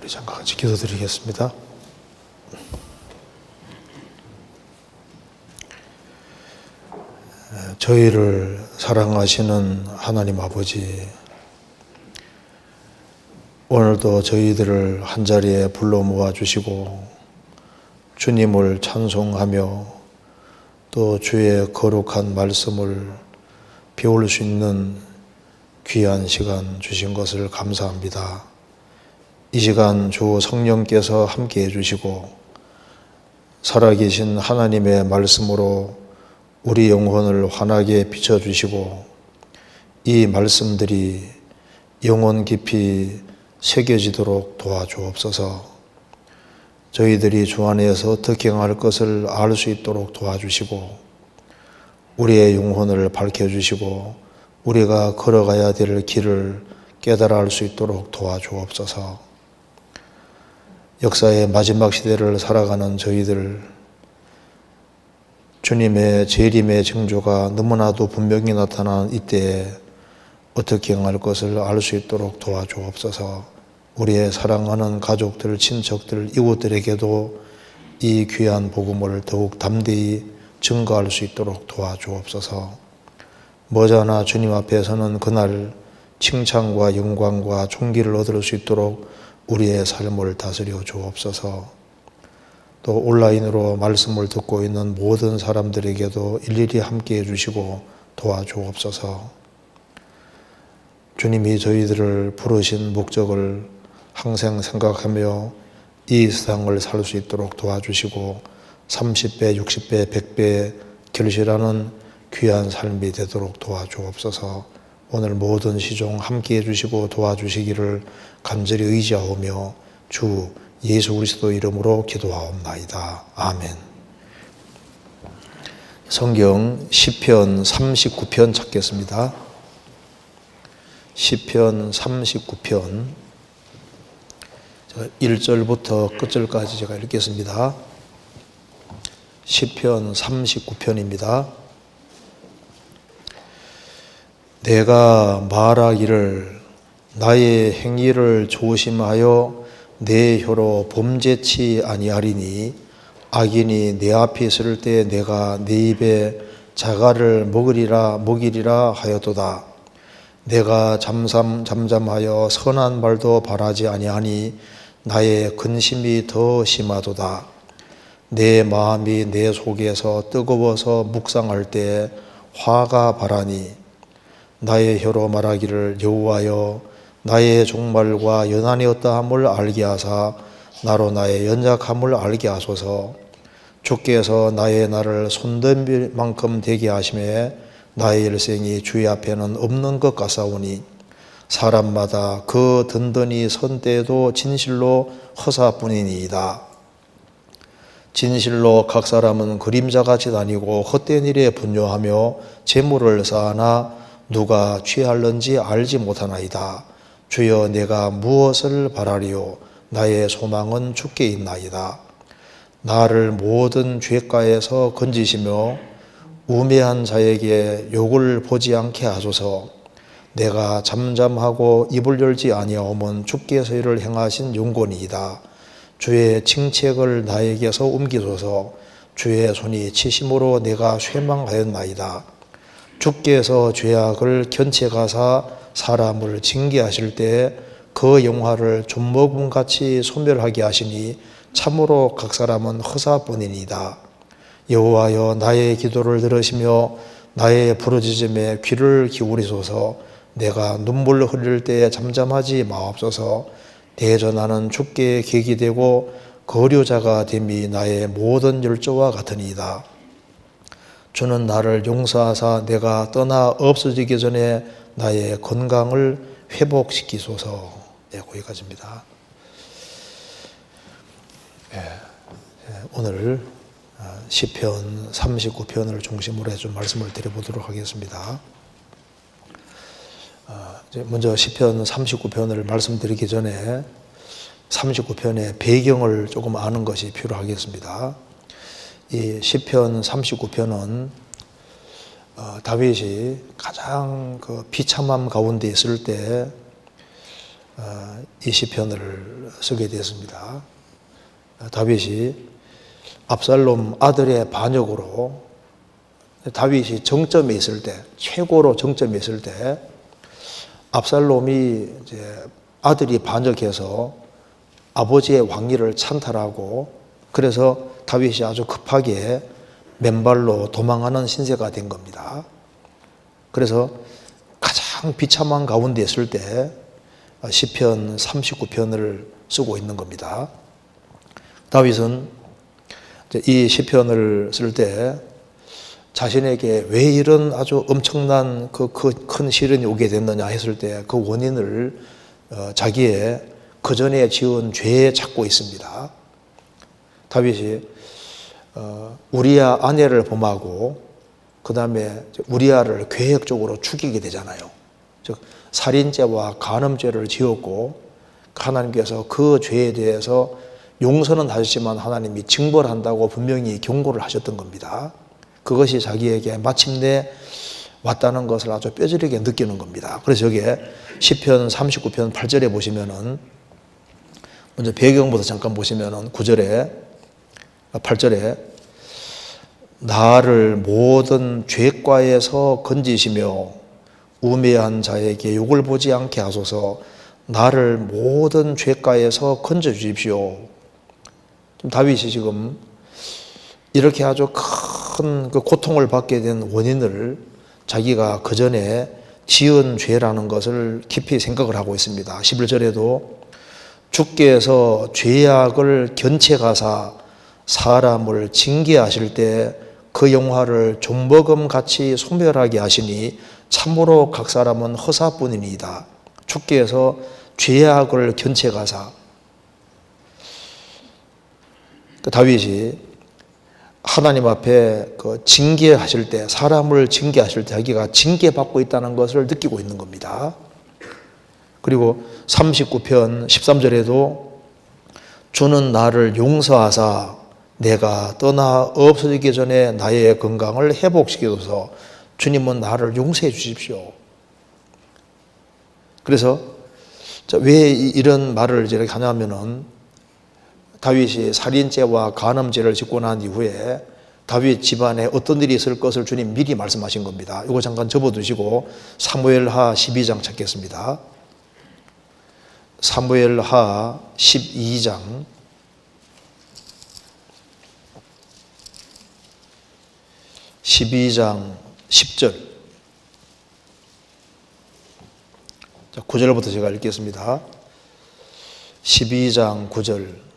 우리 잠깐 같이 기도드리겠습니다. 저희를 사랑하시는 하나님 아버지, 오늘도 저희들을 한자리에 불러 모아주시고 주님을 찬송하며 또 주의 거룩한 말씀을 배울 수 있는 귀한 시간 주신 것을 감사합니다. 이 시간 주 성령께서 함께 해주시고 살아계신 하나님의 말씀으로 우리 영혼을 환하게 비춰주시고 이 말씀들이 영혼 깊이 새겨지도록 도와주옵소서. 저희들이 주 안에서 어떻게 행할 것을 알 수 있도록 도와주시고 우리의 영혼을 밝혀주시고 우리가 걸어가야 될 길을 깨달아 알 수 있도록 도와주옵소서. 역사의 마지막 시대를 살아가는 저희들, 주님의 재림의 징조가 너무나도 분명히 나타난 이때에 어떻게 행할 것을 알 수 있도록 도와주옵소서. 우리의 사랑하는 가족들, 친척들, 이웃들에게도 이 귀한 복음을 더욱 담대히 증거할 수 있도록 도와주옵소서. 머지않아 주님 앞에서는 그날 칭찬과 영광과 존귀를 얻을 수 있도록 우리의 삶을 다스려 주옵소서. 또 온라인으로 말씀을 듣고 있는 모든 사람들에게도 일일이 함께 해주시고 도와주옵소서. 주님이 저희들을 부르신 목적을 항상 생각하며 이 세상을 살 수 있도록 도와주시고 30배, 60배, 100배 결실하는 귀한 삶이 되도록 도와주옵소서. 오늘 모든 시종 함께 해주시고 도와주시기를 간절히 의지하오며 주 예수 그리스도 이름으로 기도하옵나이다. 아멘. 성경 시편 39편 찾겠습니다. 시편 39편 1절부터 끝절까지 제가 읽겠습니다. 시편 39편입니다. 내가 말하기를 나의 행위를 조심하여 내 혀로 범죄치 아니하리니 악인이 내 앞에 있을 때 내가 내 입에 자갈을 먹이리라 하였도다. 내가 잠잠하여 선한 말도 바라지 아니하니 나의 근심이 더 심하도다. 내 마음이 내 속에서 뜨거워서 묵상할 때 화가 바라니 나의 혀로 말하기를 여호와여 나의 종말과 연한이었다함을 알게 하사 나로 나의 연약함을 알게 하소서. 주께서 나의 날을 손덤빌 만큼 되게 하심에 나의 일생이 주의 앞에는 없는 것 같사오니 사람마다 그 든든히 선 때에도 진실로 허사뿐이니이다. 진실로 각 사람은 그림자같이 다니고 헛된 일에 분뇨하며 재물을 쌓아나 누가 취할는지 알지 못하나이다. 주여 내가 무엇을 바라리요? 나의 소망은 주께 있나이다. 나를 모든 죄가에서 건지시며 우매한 자에게 욕을 보지 않게 하소서. 내가 잠잠하고 입을 열지 아니하오면 주께서 이를 행하신 용곤이이다. 주의 칭책을 나에게서 옮기소서. 주의 손이 치심으로 내가 쇠망하였나이다. 주께서 죄악을 견책하사 사람을 징계하실 때 그 영화를 좀먹음같이 소멸하게 하시니 참으로 각 사람은 허사뿐이니이다. 여호와여 나의 기도를 들으시며 나의 부르짖음에 귀를 기울이소서. 내가 눈물 흘릴 때 잠잠하지 마옵소서. 대전하는 주께 객이 되고 거류자가 됨이 나의 모든 열조와 같으니이다. 주는 나를 용서하사 내가 떠나 없어지기 전에 나의 건강을 회복시키소서. 네, 거기까지입니다. 오늘 시편 39편을 중심으로 해서 말씀을 드려보도록 하겠습니다. 먼저 시편 39편을 말씀드리기 전에 39편의 배경을 조금 아는 것이 필요하겠습니다. 이 시편 39편은 다윗이 가장 그 비참함 가운데 있을 때 이 시편을 쓰게 되었습니다. 다윗이 압살롬 아들의 반역으로 다윗이 정점에 있을 때, 최고로 정점에 있을 때 압살롬이 이제 아들이 반역해서 아버지의 왕위를 찬탈하고 그래서 다윗이 아주 급하게 맨발로 도망하는 신세가 된 겁니다. 그래서 가장 비참한 가운데 있을 때 시편 39편을 쓰고 있는 겁니다. 다윗은 이 시편을 쓸 때 자신에게 왜 이런 아주 엄청난 그 큰 시련이 오게 됐느냐 했을 때 그 원인을 자기의 그전에 지은 죄에 찾고 있습니다. 다윗이 우리아 아내를 범하고 그 다음에 우리아를 계획적으로 죽이게 되잖아요. 즉 살인죄와 간음죄를 지었고 하나님께서 그 죄에 대해서 용서는 하셨지만 하나님이 징벌한다고 분명히 경고를 하셨던 겁니다. 그것이 자기에게 마침내 왔다는 것을 아주 뼈저리게 느끼는 겁니다. 그래서 여기에 시편 39편 8절에 보시면은 먼저 배경부터 잠깐 보시면은 8절에 나를 모든 죄과에서 건지시며 우매한 자에게 욕을 보지 않게 하소서. 나를 모든 죄과에서 건져 주십시오. 다윗이 지금 이렇게 아주 큰 그 고통을 받게 된 원인을 자기가 그전에 지은 죄라는 것을 깊이 생각을 하고 있습니다. 11절에도 주께서 죄악을 견책하사 사람을 징계하실 때 그 영화를 좀먹음같이 소멸하게 하시니 참으로 각 사람은 허사뿐이니이다. 주께서 죄악을 견책하사, 다윗이 하나님 앞에 그 징계하실 때, 사람을 징계하실 때 자기가 징계받고 있다는 것을 느끼고 있는 겁니다. 그리고 39편 13절에도 주는 나를 용서하사 내가 떠나 없어지기 전에 나의 건강을 회복시켜줘서 주님은 나를 용서해 주십시오. 그래서 왜 이런 말을 이렇게 하냐면은 다윗이 살인죄와 간음죄를 짓고 난 이후에 다윗 집안에 어떤 일이 있을 것을 주님 미리 말씀하신 겁니다. 이거 잠깐 접어두시고 사무엘하 12장 찾겠습니다. 사무엘하 12장 12장 10절 9절부터 제가 읽겠습니다. 12장 9절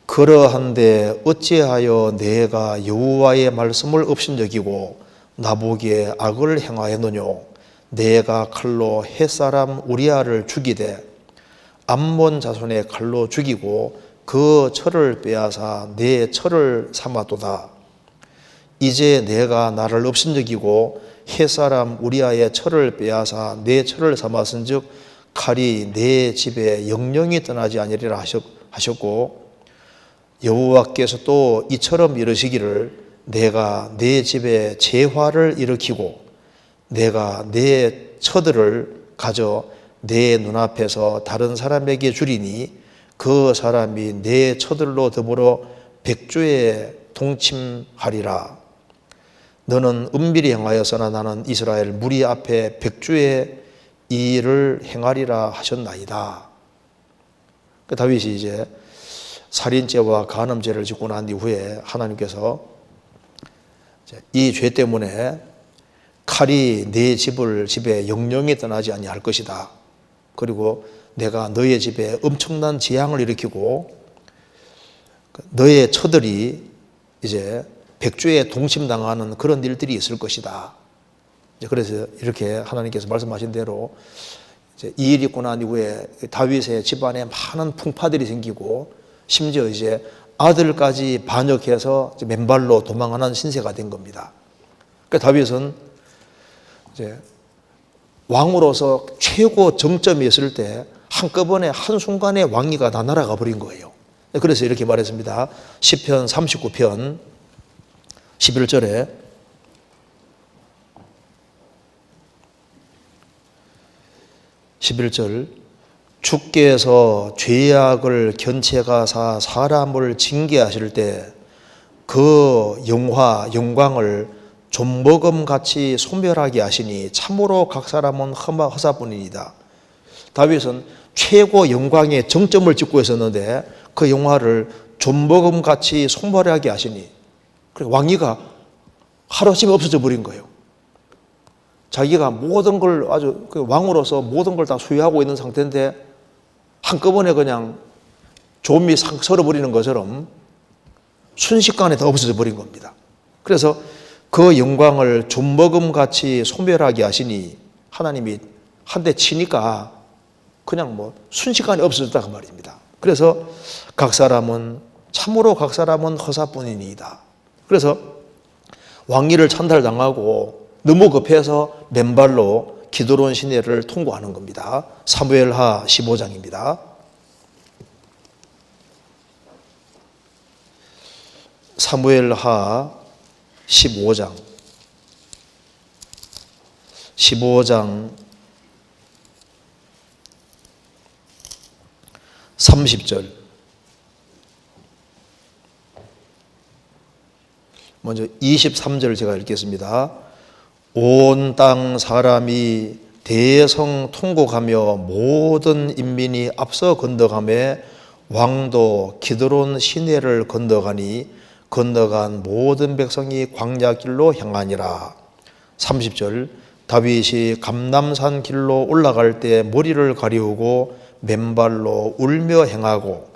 그러한데 어찌하여 내가 여호와의 말씀을 업신여기고 나보기에 악을 행하였느뇨. 내가 칼로 햇사람 우리아를 죽이되 암몬 자손의 칼로 죽이고 그 철을 빼앗아 내 철을 삼았도다. 이제 내가 나를 업신여기고 햇사람 우리아의 철을 빼앗아 내 철을 삼았은즉 칼이 내 집에 영영이 떠나지 아니리라 하셨고 여호와께서 또 이처럼 이르시기를 내가 내 집에 재화를 일으키고 내가 내 처들을 가져 내 눈앞에서 다른 사람에게 주리니 그 사람이 내 처들로 더불어 백주에 동침하리라. 너는 은밀히 행하였으나 나는 이스라엘 무리 앞에 백주의 이 일을 행하리라 하셨나이다. 다윗이 이제 살인죄와 간음죄를 짓고 난 이후에 하나님께서 이 죄 때문에 칼이 네 집에 영영이 떠나지 아니할 것이다. 그리고 내가 너의 집에 엄청난 재앙을 일으키고 너의 처들이 이제 백주에 동침당하는 그런 일들이 있을 것이다. 그래서 이렇게 하나님께서 말씀하신 대로 이제 이 일이 있고 난 이후에 다윗의 집안에 많은 풍파들이 생기고 심지어 이제 아들까지 반역해서 이제 맨발로 도망하는 신세가 된 겁니다. 그러니까 다윗은 이제 왕으로서 최고 정점에 있을 때 한꺼번에 한순간에 왕위가 다 날아가 버린 거예요. 그래서 이렇게 말했습니다. 시편 39편 11절에 주께서 죄악을 견책하사 사람을 징계하실 때 그 영광을 좀먹음같이 소멸하게 하시니 참으로 각 사람은 허사뿐이니이다. 다윗은 최고 영광의 정점을 찍고 있었는데 그 영화를 좀먹음같이 소멸하게 하시니 왕위가 하루아침에 없어져 버린 거예요. 자기가 모든 걸 아주 왕으로서 모든 걸 다 소유하고 있는 상태인데 한꺼번에 그냥 좀이 썰어버리는 것처럼 순식간에 다 없어져 버린 겁니다. 그래서 그 영광을 좀먹음같이 소멸하게 하시니 하나님이 한 대 치니까 그냥 뭐 순식간에 없어졌다 그 말입니다. 그래서 참으로 각 사람은 허사뿐이니이다. 그래서 왕위를 찬탈당하고 너무 급해서 맨발로 기드론 시내를 통과하는 겁니다. 사무엘하 15장입니다. 사무엘하 15장 30절. 먼저 23절 제가 읽겠습니다. 온 땅 사람이 대성 통곡하며 모든 인민이 앞서 건너가며 왕도 기드론 시내를 건너가니 건너간 모든 백성이 광야길로 향하니라. 30절. 다윗이 감람산 길로 올라갈 때 머리를 가리우고 맨발로 울며 행하고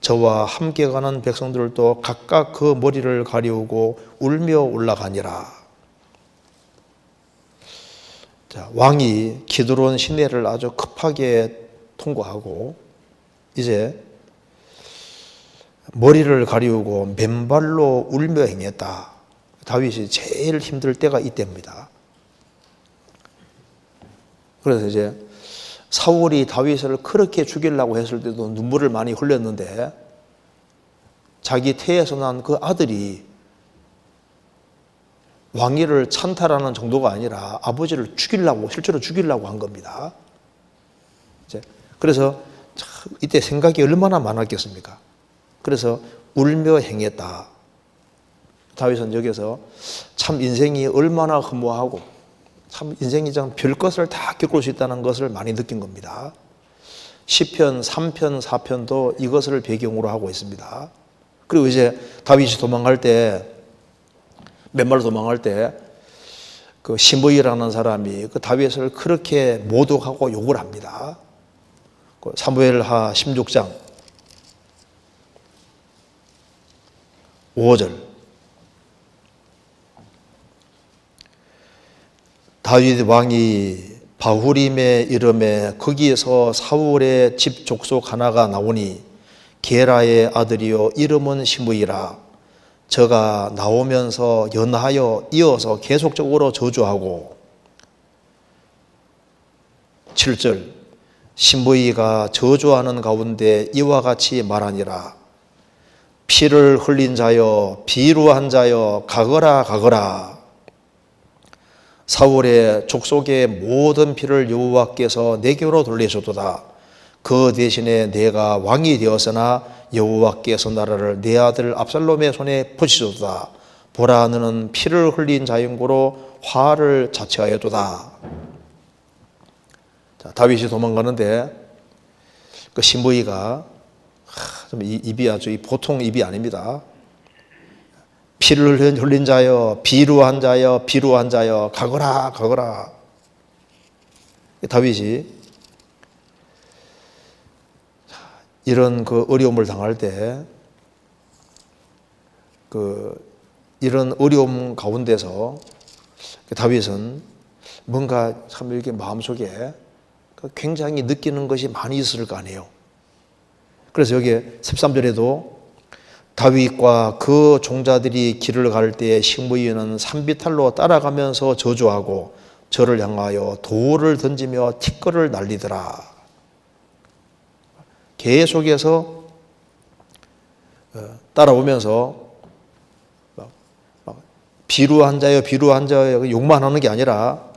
저와 함께 가는 백성들도 각각 그 머리를 가리우고 울며 올라가니라. 자, 왕이 기드론 시내를 아주 급하게 통과하고 이제 머리를 가리우고 맨발로 울며 행했다. 다윗이 제일 힘들 때가 이때입니다. 그래서 이제 사울이 다윗을 그렇게 죽이려고 했을 때도 눈물을 많이 흘렸는데 자기 태에서 난 그 아들이 왕위를 찬탈하는 정도가 아니라 아버지를 죽이려고, 실제로 죽이려고 한 겁니다. 그래서 이때 생각이 얼마나 많았겠습니까? 그래서 울며 행했다. 다윗은 여기서 참 인생이 얼마나 허무하고 참 인생이 참 별것을 다 겪을 수 있다는 것을 많이 느낀 겁니다. 시편 3편, 4편도 이것을 배경으로 하고 있습니다. 그리고 이제 다윗이 도망갈 때, 맨발로 도망갈 때 그 시므이라는 사람이 그 다윗을 그렇게 모독하고 욕을 합니다. 사무엘하 16장 5절. 다윗 왕이 바후림에 이름에 거기에서 사울의 집 족속 하나가 나오니 게라의 아들이요 이름은 시므이라. 저가 나오면서 연하여 이어서 계속적으로 저주하고 7절. 시므이가 저주하는 가운데 이와 같이 말하니라. 피를 흘린 자여 비루한 자여 가거라 가거라. 사울의 족속의 모든 피를 여호와께서 내게로 돌리셨도다. 그 대신에 내가 왕이 되었으나 여호와께서 나라를 내 아들 압살롬의 손에 붙이셨도다. 보라 너는 피를 흘린 자인고로 화를 자처하였도다. 자, 다윗이 도망가는데 그 시므이가 입이 아주 보통 입이 아닙니다. 피를 흘린 자여 비루한 자여 비루한 자여 가거라 가거라. 다윗이 이런 그 어려움을 당할 때 이런 어려움 가운데서 다윗은 뭔가 참 이렇게 마음속에 굉장히 느끼는 것이 많이 있을 거 아니에요. 그래서 여기 13절에도 다윗과 그 종자들이 길을 갈 때에 시므이는 산비탈로 따라가면서 저주하고 저를 향하여 돌을 던지며 티끌을 날리더라. 계속해서 따라오면서 비루한 자여 비루한 자여 욕만 하는 게 아니라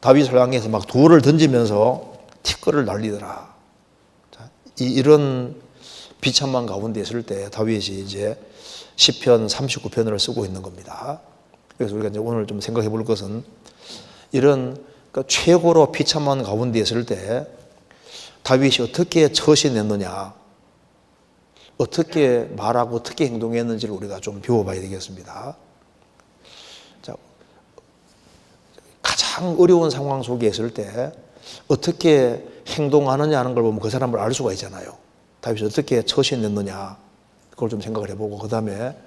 다윗을 향해서 막 돌을 던지면서 티끌을 날리더라. 이런 비참한 가운데 있을 때 다윗이 이제 시편 39편을 쓰고 있는 겁니다. 그래서 우리가 이제 오늘 좀 생각해 볼 것은 이런 그러니까 최고로 비참한 가운데 있을 때 다윗이 어떻게 처신했느냐, 어떻게 말하고 어떻게 행동했는지를 우리가 좀 배워봐야 되겠습니다. 자, 가장 어려운 상황 속에 있을 때 어떻게 행동하느냐 하는 걸 보면 그 사람을 알 수가 있잖아요. 다윗이 어떻게 처신했느냐 그걸 좀 생각을 해보고 그 다음에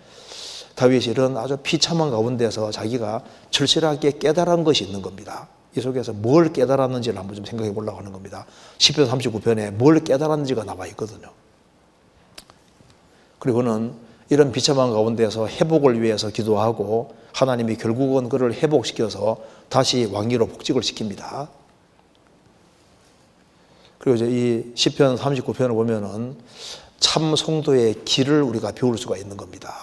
다윗이 이런 아주 비참한 가운데서 자기가 절실하게 깨달은 것이 있는 겁니다. 이 속에서 뭘 깨달았는지를 한번 좀 생각해 보려고 하는 겁니다. 시편 39편에 뭘 깨달았는지가 나와 있거든요. 그리고는 이런 비참한 가운데서 회복을 위해서 기도하고 하나님이 결국은 그를 회복시켜서 다시 왕위로 복직을 시킵니다. 그리고 이제 이 시편 39편을 보면은 참 성도의 길을 우리가 배울 수가 있는 겁니다.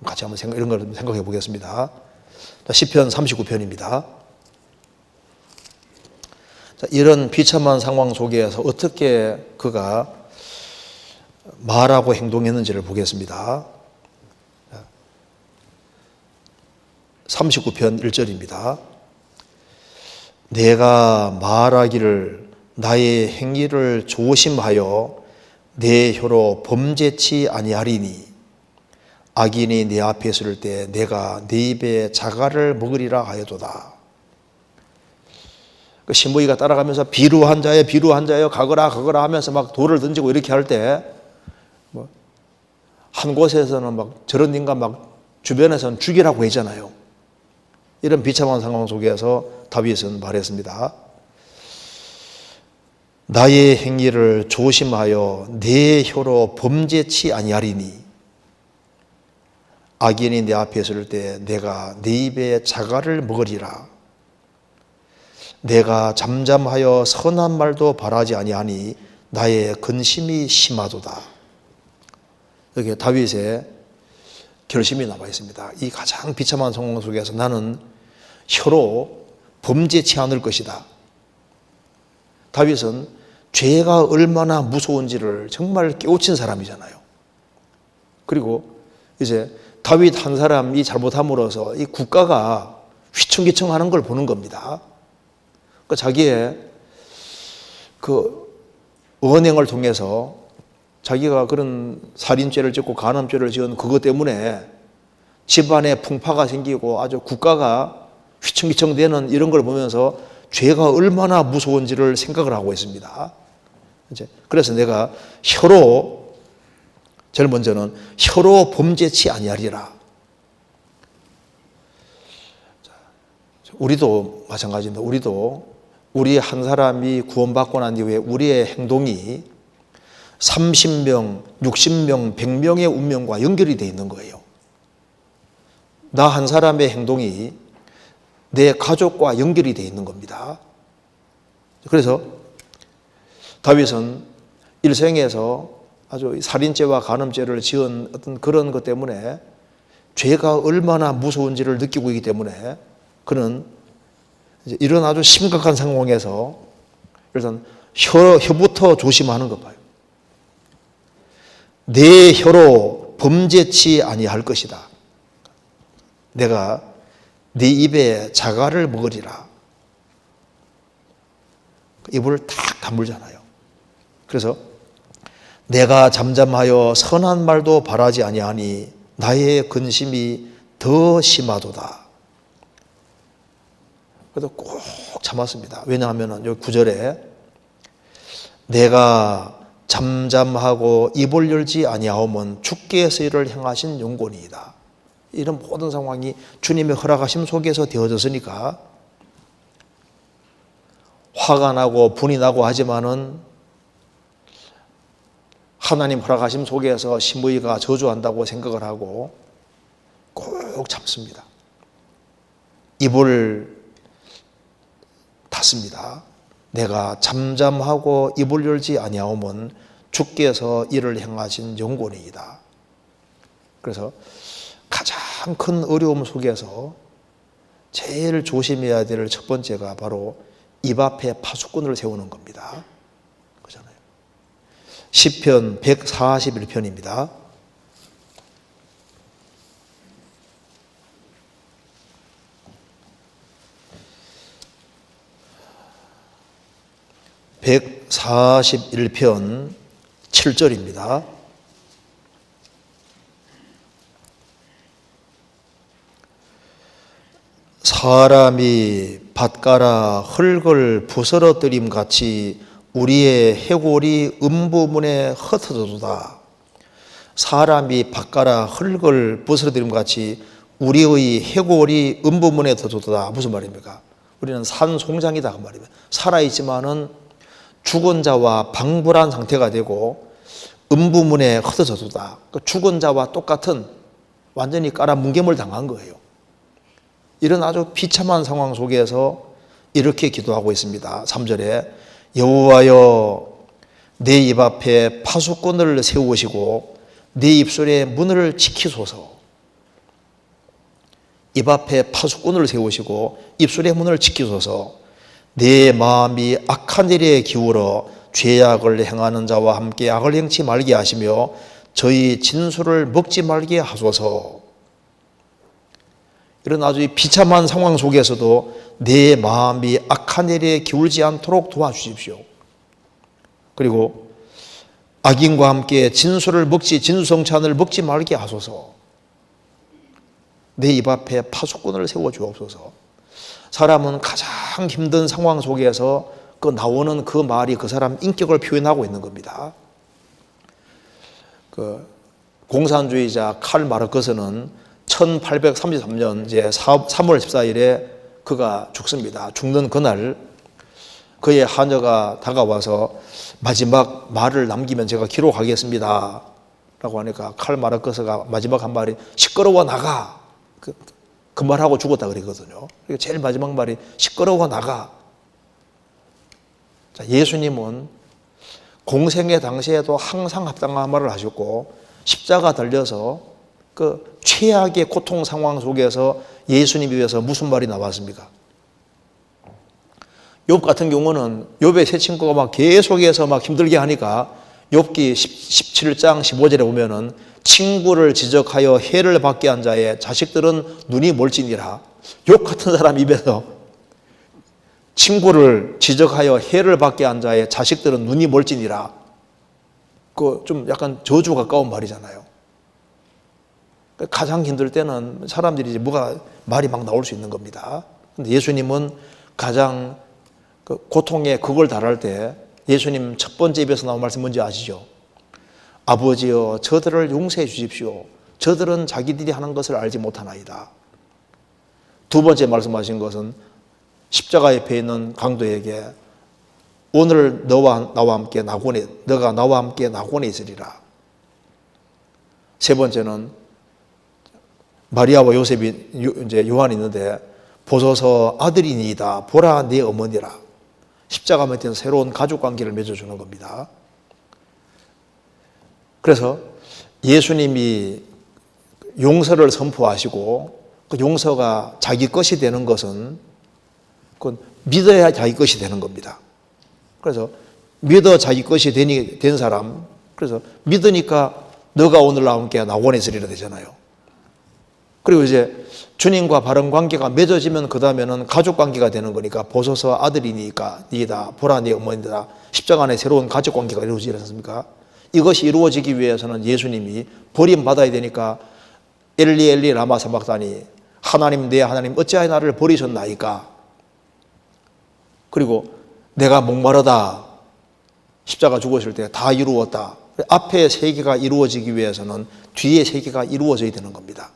같이 한번 이런 걸 생각해 보겠습니다. 시편 39편입니다. 이런 비참한 상황 속에서 어떻게 그가 말하고 행동했는지를 보겠습니다. 39편 1절입니다. 내가 말하기를 나의 행위를 조심하여 내 혀로 범죄치 아니하리니 악인이 내 앞에 있을 때 내가 내 입에 자갈을 먹으리라 하여도다. 그 신부이가 따라가면서 비루한 자여 가거라 하면서 막 돌을 던지고 이렇게 할 때 한 곳에서는 막 저런 인간 막 주변에서는 죽이라고 했잖아요. 이런 비참한 상황 속에서 다윗은 말했습니다. 나의 행위를 조심하여 내 혀로 범죄치 아니하리니 악인이 내 앞에 있을 때 내가 내 입에 자갈을 먹으리라. 내가 잠잠하여 선한 말도 바라지 아니하니 나의 근심이 심하도다. 여기에 다윗의 결심이 나와 있습니다. 이 가장 비참한 상황 속에서 나는 혀로 범죄치 않을 것이다. 다윗은 죄가 얼마나 무서운지를 정말 깨우친 사람이잖아요. 그리고 이제 다윗 한 사람이 잘못함으로써 이 국가가 휘청기청하는 걸 보는 겁니다. 그러니까 자기의 그 언행을 통해서 자기가 그런 살인죄를 짓고 간음죄를 지은 그것 때문에 집안에 풍파가 생기고 아주 국가가 휘청휘청대는 이런 걸 보면서 죄가 얼마나 무서운지를 생각을 하고 있습니다. 그래서 내가 혀로 제일 먼저는 혀로 범죄치 아니하리라. 우리도 마찬가지입니다. 우리 한 사람이 구원받고 난 이후에 우리의 행동이 30명, 60명, 100명의 운명과 연결이 되어 있는 거예요. 나 한 사람의 행동이 내 가족과 연결이 되어 있는 겁니다. 그래서 다윗은 일생에서 아주 살인죄와 간음죄를 지은 어떤 그런 것 때문에 죄가 얼마나 무서운지를 느끼고 있기 때문에 그는 이제 이런 아주 심각한 상황에서 일단 혀부터 조심하는 것 봐요. 내 혀로 범죄치 아니할 것이다. 내가 네 입에 자갈을 먹으리라. 입을 탁 다물잖아요. 그래서 내가 잠잠하여 선한 말도 바라지 아니하니 나의 근심이 더 심하도다. 그래도 꼭 참았습니다. 왜냐하면 여기 9절에 내가 잠잠하고 입을 열지 아니하오면 주께서 이를 행하신 영권이이다. 이런 모든 상황이 주님의 허락하심 속에서 되어졌으니까 화가 나고 분이 나고 하지만은 하나님 허락하심 속에서 시므이가 저주한다고 생각을 하고 꼭 참습니다. 입을 닫습니다. 내가 잠잠하고 입을 열지 아니하오면 주께서 이를 행하신 영권이이다. 그래서 가장 큰 어려움 속에서 제일 조심해야 될 첫 번째가 바로 입 앞에 파수꾼을 세우는 겁니다. 그렇잖아요. 시편 141편입니다. (141편) 7절입니다. 사람이 밭가라 흙을 부스러뜨림 같이 우리의 해골이 음부문에 흩어져도다. 사람이 밭가라 흙을 부스러뜨림 같이 우리의 해골이 음부문에 흩어져도다. 무슨 말입니까? 우리는 산송장이다 그 말입니다. 살아있지만은 죽은 자와 방불한 상태가 되고 음부문에 흩어져도다. 죽은 자와 똑같은 완전히 깔아 뭉개물 당한 거예요. 이런 아주 비참한 상황 속에서 이렇게 기도하고 있습니다. 3절에 여호와여 내 입 앞에 파수꾼을 세우시고 내 입술의 문을 지키소서. 입 앞에 파수꾼을 세우시고 입술의 문을 지키소서. 내 마음이 악한 일에 기울어 죄악을 행하는 자와 함께 악을 행치 말게 하시며 저희 진술을 먹지 말게 하소서. 이런 아주 비참한 상황 속에서도 내 마음이 악한 일에 기울지 않도록 도와주십시오. 그리고 악인과 함께 진수성찬을 먹지 말게 하소서. 내 입 앞에 파수꾼을 세워 주옵소서. 사람은 가장 힘든 상황 속에서 나오는 그 말이 그 사람 인격을 표현하고 있는 겁니다. 공산주의자 칼 마르크스는 1833년 이제 3월 14일에 그가 죽습니다. 죽는 그날 그의 하녀가 다가와서 마지막 말을 남기면 제가 기록하겠습니다 라고 하니까 칼 마르크스가 마지막 한 말이 시끄러워 나가. 그 말하고 죽었다 그러거든요. 제일 마지막 말이 시끄러워 나가. 자, 예수님은 공생의 당시에도 항상 합당한 말을 하셨고 십자가 달려서 그 최악의 고통 상황 속에서 예수님 입에서 무슨 말이 나왔습니까? 욥 같은 경우는 욥의 세 친구가 막 계속해서 막 힘들게 하니까 욥기 17장 15절에 보면은 친구를 지적하여 해를 받게 한 자의 자식들은 눈이 멀지니라. 욥 같은 사람 입에서 친구를 지적하여 해를 받게 한 자의 자식들은 눈이 멀지니라. 그 좀 약간 저주 가까운 말이잖아요. 가장 힘들 때는 사람들이 이제 말이 막 나올 수 있는 겁니다. 근데 예수님은 가장 고통의 극을 달할 때 예수님 첫 번째 입에서 나온 말씀 뭔지 아시죠? 아버지여 저들을 용서해 주십시오. 저들은 자기들이 하는 것을 알지 못하나이다. 두 번째 말씀하신 것은 십자가 옆에 있는 강도에게 오늘 너가 나와 함께 낙원에 있으리라. 세 번째는 마리아와 요셉이 이제 요한이 있는데 보소서 아들이니이다. 보라 네 어머니라. 십자가 밑에서 새로운 가족 관계를 맺어주는 겁니다. 그래서 예수님이 용서를 선포하시고 그 용서가 자기 것이 되는 것은 그건 믿어야 자기 것이 되는 겁니다. 그래서 믿어 자기 것이 된 사람, 그래서 믿으니까 너가 오늘 나와 함께 낙원에 있으리라 되잖아요. 그리고 이제 주님과 바른 관계가 맺어지면 그 다음에는 가족 관계가 되는 거니까 보소서 아들이니까 니다 보라 네 어머니다. 십자가 안에 새로운 가족 관계가 이루어지지 않습니까? 이것이 이루어지기 위해서는 예수님이 버림받아야 되니까 엘리 엘리 라마 사박다니 하나님 내 하나님 어찌하여 나를 버리셨나이까. 그리고 내가 목마르다. 십자가 죽으실 때 다 이루었다. 앞에 세계가 이루어지기 위해서는 뒤에 세계가 이루어져야 되는 겁니다.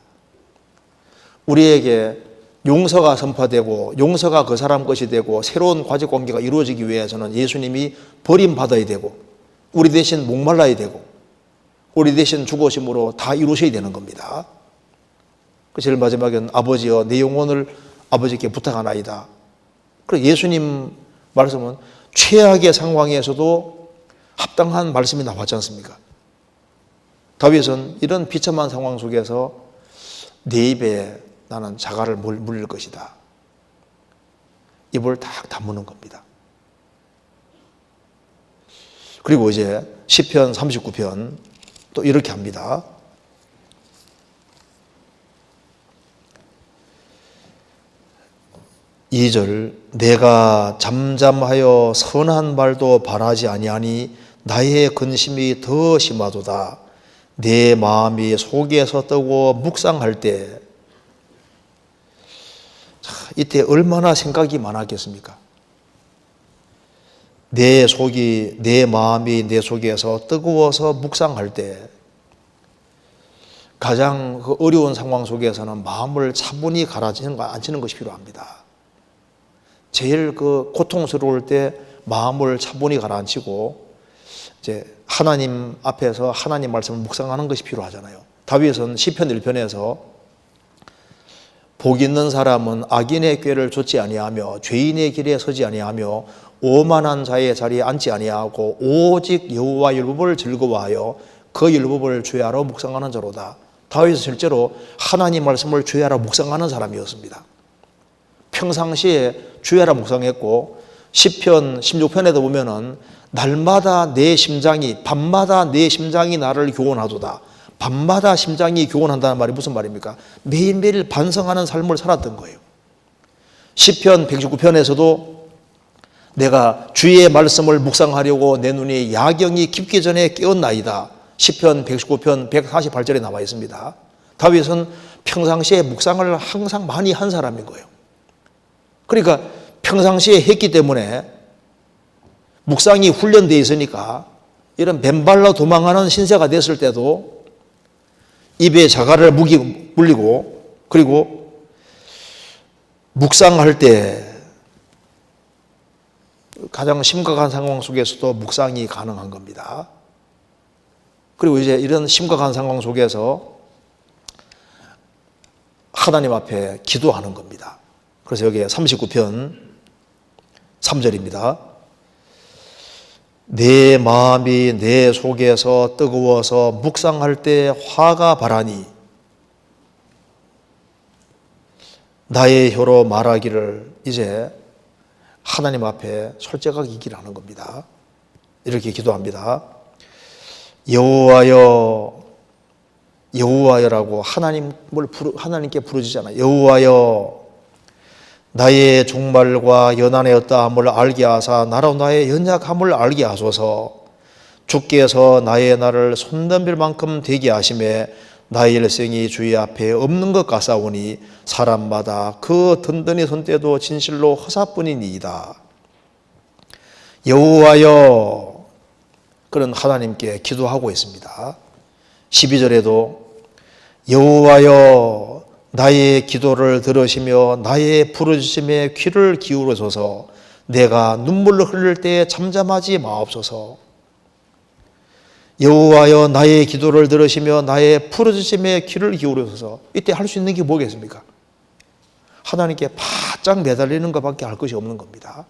우리에게 용서가 선포되고 용서가 그 사람 것이 되고 새로운 가족 관계가 이루어지기 위해서는 예수님이 버림받아야 되고 우리 대신 목말라야 되고 우리 대신 죽으심으로 다 이루셔야 되는 겁니다. 제일 마지막에는 아버지여 내 영혼을 아버지께 부탁하나이다. 그래서 예수님 말씀은 최악의 상황에서도 합당한 말씀이 나왔지 않습니까? 다윗은 이런 비참한 상황 속에서 내 입에 나는 자갈을 물릴 것이다. 입을 딱 다무는 겁니다. 그리고 이제 시편 39편 또 이렇게 합니다. 이 절 내가 잠잠하여 선한 말도 바라지 아니하니 나의 근심이 더 심하도다. 내 마음이 속에서 뜨고 묵상할 때 이때 얼마나 생각이 많았겠습니까? 내 마음이 내 속에서 뜨거워서 묵상할 때 가장 그 어려운 상황 속에서는 마음을 차분히 앉히는 것이 필요합니다. 제일 그 고통스러울 때 마음을 차분히 가라앉히고 이제 하나님 앞에서 하나님 말씀을 묵상하는 것이 필요하잖아요. 다윗은 시편 1편에서 복 있는 사람은 악인의 꾀를 좇지 아니하며 죄인의 길에 서지 아니하며 오만한 자의 자리에 앉지 아니하고 오직 여호와 율법을 즐거워하여 그 율법을 주야로 묵상하는 자로다. 다윗은 실제로 하나님 말씀을 주야로 묵상하는 사람이었습니다. 평상시에 주야로 묵상했고 시편 16편에도 보면은 날마다 내 심장이 밤마다 내 심장이 나를 교훈하도다. 밤마다 심장이 교훈한다는 말이 무슨 말입니까? 매일매일 반성하는 삶을 살았던 거예요. 시편 119편에서도 내가 주의 말씀을 묵상하려고 내 눈이 야경이 깊기 전에 깨었나이다. 시편 119편 148절에 나와 있습니다. 다윗은 평상시에 묵상을 항상 많이 한 사람인 거예요. 그러니까 평상시에 했기 때문에 묵상이 훈련되어 있으니까 이런 맨발로 도망하는 신세가 됐을 때도 입에 자갈을 물리고 그리고 묵상할 때 가장 심각한 상황 속에서도 묵상이 가능한 겁니다. 그리고 이제 이런 심각한 상황 속에서 하나님 앞에 기도하는 겁니다. 그래서 여기에 39편 3절입니다. 내 마음이 내 속에서 뜨거워서 묵상할 때 화가 바라니 나의 혀로 말하기를 이제 하나님 앞에 솔직하게 얘기를 하는 겁니다. 이렇게 기도합니다. 여호와여라고 하나님께 부르짖잖아요. 여호와여 나의 종말과 연한의 어떠함을 알게 하사 나로 나의 연약함을 알게 하소서. 주께서 나의 날을 손 넘빌 만큼 되게 하심에 나의 일생이 주의 앞에 없는 것 같사오니 사람마다 그 든든히 손때도 진실로 허사뿐이니이다. 여호와여 그런 하나님께 기도하고 있습니다. 12절에도 여호와여 나의 기도를 들으시며 나의 부르짖음에 귀를 기울여소서. 내가 눈물을 흘릴 때 잠잠하지 마옵소서. 여호와여 나의 기도를 들으시며 나의 부르짖음에 귀를 기울여소서. 이때 할 수 있는 게 뭐겠습니까? 하나님께 바짝 매달리는 것밖에 할 것이 없는 겁니다.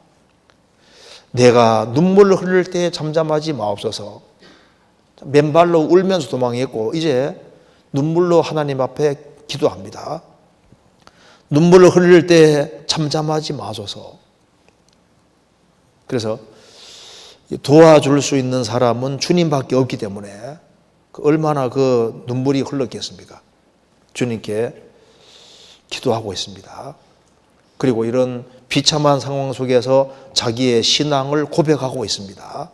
내가 눈물을 흘릴 때 잠잠하지 마옵소서. 맨발로 울면서 도망했고 이제 눈물로 하나님 앞에 기도합니다. 눈물을 흘릴 때 잠잠하지 마소서. 그래서 도와줄 수 있는 사람은 주님밖에 없기 때문에 얼마나 그 눈물이 흘렀겠습니까? 주님께 기도하고 있습니다. 그리고 이런 비참한 상황 속에서 자기의 신앙을 고백하고 있습니다.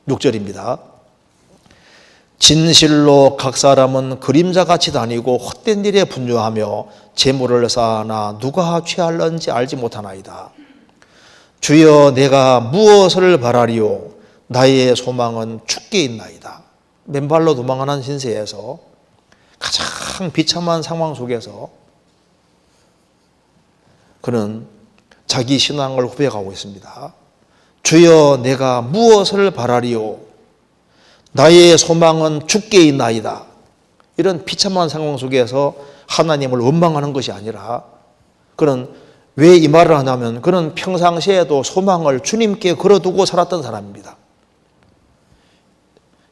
6절입니다. 진실로 각 사람은 그림자같이 다니고 헛된 일에 분주하며 재물을 쌓아나 누가 취할런지 알지 못하나이다. 주여 내가 무엇을 바라리요 나의 소망은 주께 있나이다. 맨발로 도망하는 신세에서 가장 비참한 상황 속에서 그는 자기 신앙을 고백하고 있습니다. 주여 내가 무엇을 바라리요 나의 소망은 주께 있나이다. 이런 비참한 상황 속에서 하나님을 원망하는 것이 아니라 그는 왜 이 말을 하냐면 그는 평상시에도 소망을 주님께 걸어두고 살았던 사람입니다.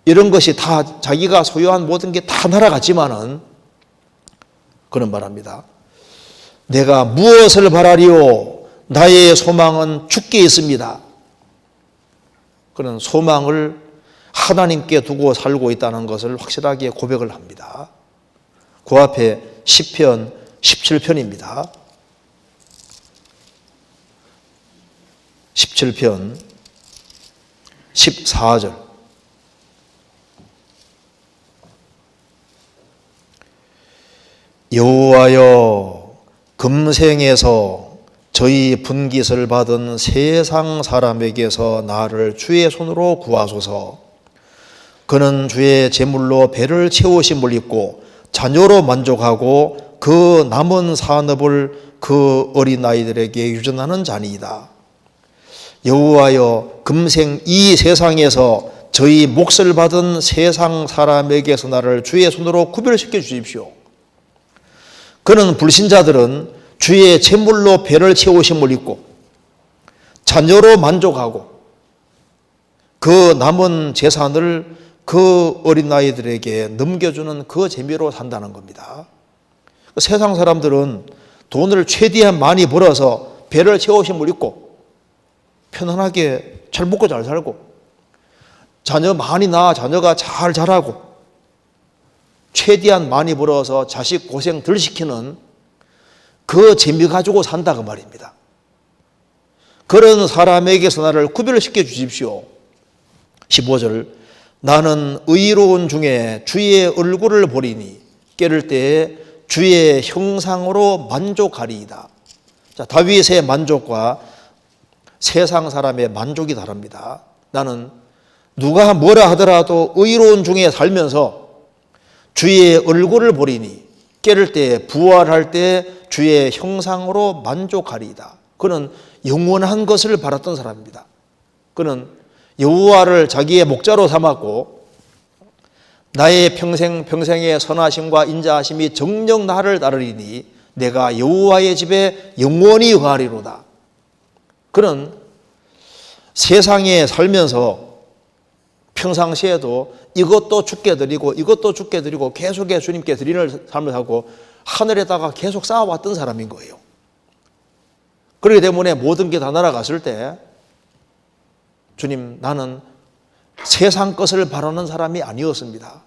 이런 것이 다 자기가 소유한 모든 게 다 날아갔지만은 그는 말합니다. 내가 무엇을 바라리요 나의 소망은 주께 있습니다. 그는 소망을 하나님께 두고 살고 있다는 것을 확실하게 고백을 합니다. 그 앞에 시편 17편입니다. 17편 14절. 여호와여, 금생에서 저희 분깃을 받은 세상 사람에게서 나를 주의 손으로 구하소서. 그는 주의 제물로 배를 채우심을 입고 자녀로 만족하고 그 남은 산업을 그 어린아이들에게 유전하는 자니이다. 여호와여, 금생 이 세상에서 저희 몫을 받은 세상 사람에게서 나를 주의 손으로 구별시켜 주십시오. 그는 불신자들은 주의 제물로 배를 채우심을 입고 자녀로 만족하고 그 남은 재산을 그 어린아이들에게 넘겨주는 그 재미로 산다는 겁니다. 세상 사람들은 돈을 최대한 많이 벌어서 배를 채우심을 입고 편안하게 잘 먹고 잘 살고 자녀 많이 낳아 자녀가 잘 자라고 최대한 많이 벌어서 자식 고생 덜 시키는 그 재미 가지고 산다 그 말입니다. 그런 사람에게서 나를 구별시켜 주십시오. 15절. 나는 의로운 중에 주의 얼굴을 보리니 깨를 때에 주의 형상으로 만족하리이다. 자, 다윗의 만족과 세상 사람의 만족이 다릅니다. 나는 누가 뭐라 하더라도 의로운 중에 살면서 주의 얼굴을 보리니 깨를 때 부활할 때 주의 형상으로 만족하리이다. 그는 영원한 것을 바랐던 사람입니다. 그는 여호와를 자기의 목자로 삼았고 나의 평생의 선하심과 인자하심이 정녕 나를 따르리니 내가 여호와의 집에 영원히 거하리로다. 그는 세상에 살면서 평상시에도 이것도 주께 드리고 이것도 주께 드리고 계속해 주님께 드리는 삶을 하고 하늘에다가 계속 쌓아왔던 사람인 거예요. 그렇기 때문에 모든 게 다 날아갔을 때 주님, 나는 세상 것을 바라는 사람이 아니었습니다.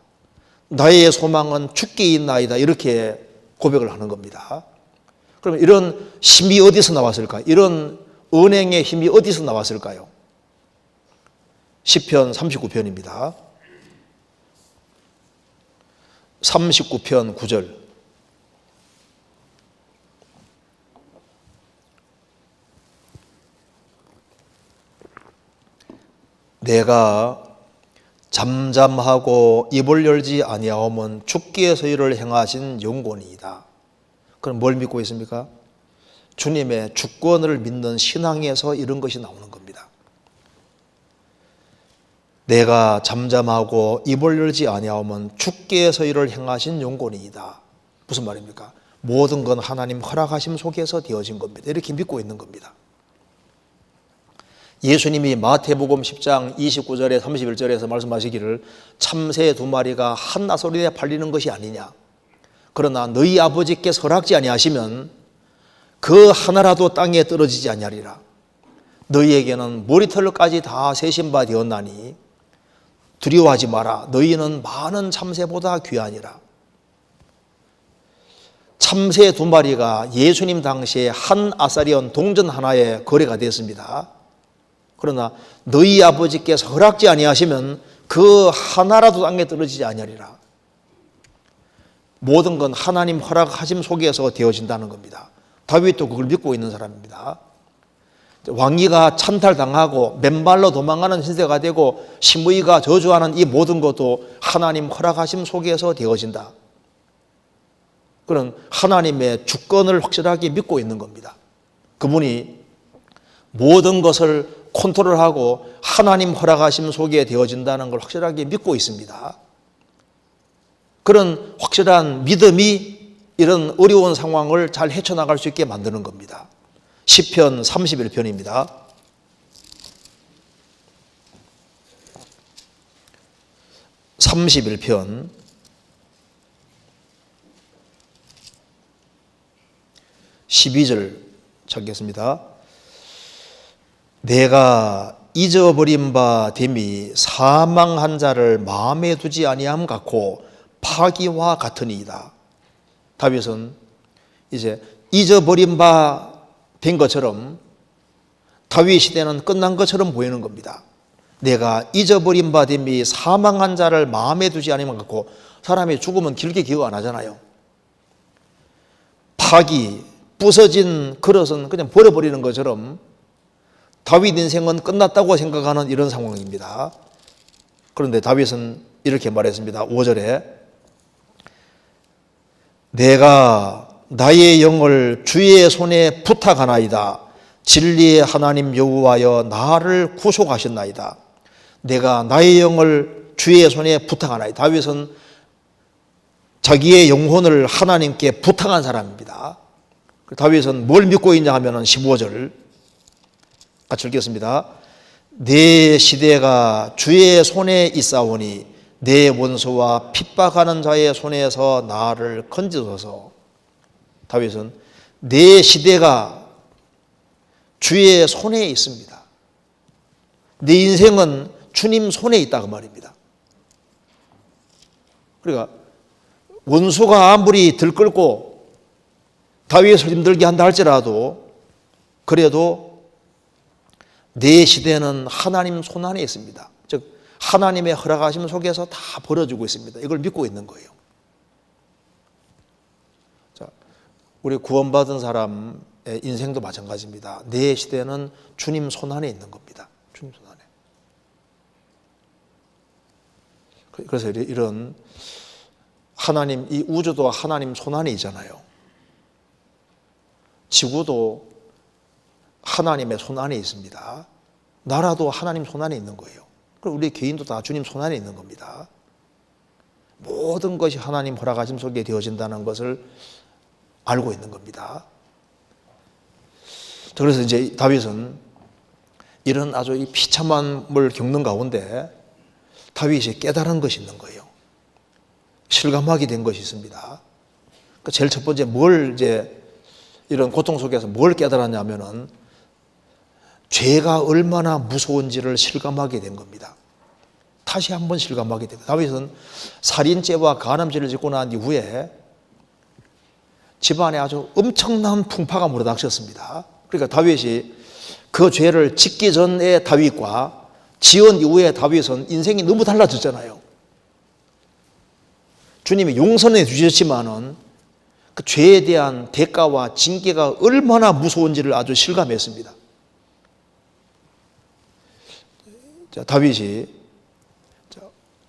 나의 소망은 주께 있나이다. 이렇게 고백을 하는 겁니다. 그러면 이런 힘이 어디서 나왔을까요? 이런 은행의 힘이 어디서 나왔을까요? 시편 39편입니다. 39편 9절. 내가 잠잠하고 입을 열지 아니하오면 주께서 이를 행하신 영혼이다. 그럼 뭘 믿고 있습니까? 주님의 주권을 믿는 신앙에서 이런 것이 나오는 겁니다. 내가 잠잠하고 입을 열지 아니하오면 주께서 이를 행하신 영혼이다. 무슨 말입니까? 모든 건 하나님 허락하심 속에서 되어진 겁니다. 이렇게 믿고 있는 겁니다. 예수님이 마태복음 10장 29절에 31절에서 말씀하시기를 참새 2마리가 한 나소리에 팔리는 것이 아니냐. 그러나 너희 아버지께서 허락지 아니하시면 그 하나라도 땅에 떨어지지 아니하리라. 너희에게는 머리털까지 다 세신 바 되었나니 두려워하지 마라. 너희는 많은 참새보다 귀하니라. 참새 2마리가 예수님 당시에 한 아사리온 동전 하나에 거래가 됐습니다. 그러나 너희 아버지께서 허락지 아니하시면 그 하나라도 땅에 떨어지지 아니하리라. 모든 건 하나님 허락하심 속에서 되어진다는 겁니다. 다윗도 그걸 믿고 있는 사람입니다. 왕위가 찬탈당하고 맨발로 도망가는 신세가 되고 심의가 저주하는 이 모든 것도 하나님 허락하심 속에서 되어진다. 그런 하나님의 주권을 확실하게 믿고 있는 겁니다. 그분이 모든 것을 컨트롤하고 하나님 허락하심 속에 되어진다는 걸 확실하게 믿고 있습니다. 그런 확실한 믿음이 이런 어려운 상황을 잘 헤쳐나갈 수 있게 만드는 겁니다. 시편 31편입니다. (31편) 12절 찾겠습니다. 내가 잊어버린 바 됨이 사망한 자를 마음에 두지 아니함 같고 파기와 같으니이다. 다윗은 이제 잊어버린 바 된 것처럼 다윗 시대는 끝난 것처럼 보이는 겁니다. 내가 잊어버린 바 됨이 사망한 자를 마음에 두지 아니함 같고, 사람이 죽으면 길게 기억 안 하잖아요. 파기, 부서진 그릇은 그냥 버려버리는 것처럼 다윗 인생은 끝났다고 생각하는 이런 상황입니다. 그런데 다윗은 이렇게 말했습니다. 5절에 내가 나의 영을 주의 손에 부탁하나이다. 진리의 하나님 여호와여 나를 구속하셨나이다. 내가 나의 영을 주의 손에 부탁하나이다. 다윗은 자기의 영혼을 하나님께 부탁한 사람입니다. 다윗은 뭘 믿고 있냐 하면 15절 같이 읽겠습니다. 내 시대가 주의 손에 있사오니 내 원수와 핍박하는 자의 손에서 나를 건지소서. 다윗은 내 시대가 주의 손에 있습니다. 내 인생은 주님 손에 있다 그 말입니다. 그러니까 원수가 아무리 들끓고 다윗을 힘들게 한다 할지라도 그래도 내 시대는 하나님 손 안에 있습니다. 즉 하나님의 허락하심 속에서 다 벌어지고 있습니다. 이걸 믿고 있는 거예요. 자, 우리 구원받은 사람의 인생도 마찬가지입니다. 내 시대는 주님 손 안에 있는 겁니다. 주님 손 안에. 그래서 이런 하나님, 이 우주도 하나님 손 안에 있잖아요. 지구도 하나님의 손 안에 있습니다. 나라도 하나님 손 안에 있는 거예요. 그리고 우리 개인도 다 주님 손 안에 있는 겁니다. 모든 것이 하나님 허락하심 속에 되어진다는 것을 알고 있는 겁니다. 그래서 이제 다윗은 이런 아주 비참함을 겪는 가운데 다윗이 깨달은 것이 있는 거예요. 실감하게 된 것이 있습니다. 제일 첫 번째 뭘 이제 이런 고통 속에서 뭘 깨달았냐면은 죄가 얼마나 무서운지를 실감하게 된 겁니다. 다시 한번 실감하게 됩니다. 다윗은 살인죄와 간음죄를 짓고 난 이후에 집안에 아주 엄청난 풍파가 몰아닥쳤습니다. 그러니까 다윗이 그 죄를 짓기 전에 다윗과 지은 이후에 다윗은 인생이 너무 달라졌잖아요. 주님이 용서해 주셨지만은 그 죄에 대한 대가와 징계가 얼마나 무서운지를 아주 실감했습니다. 자, 다윗이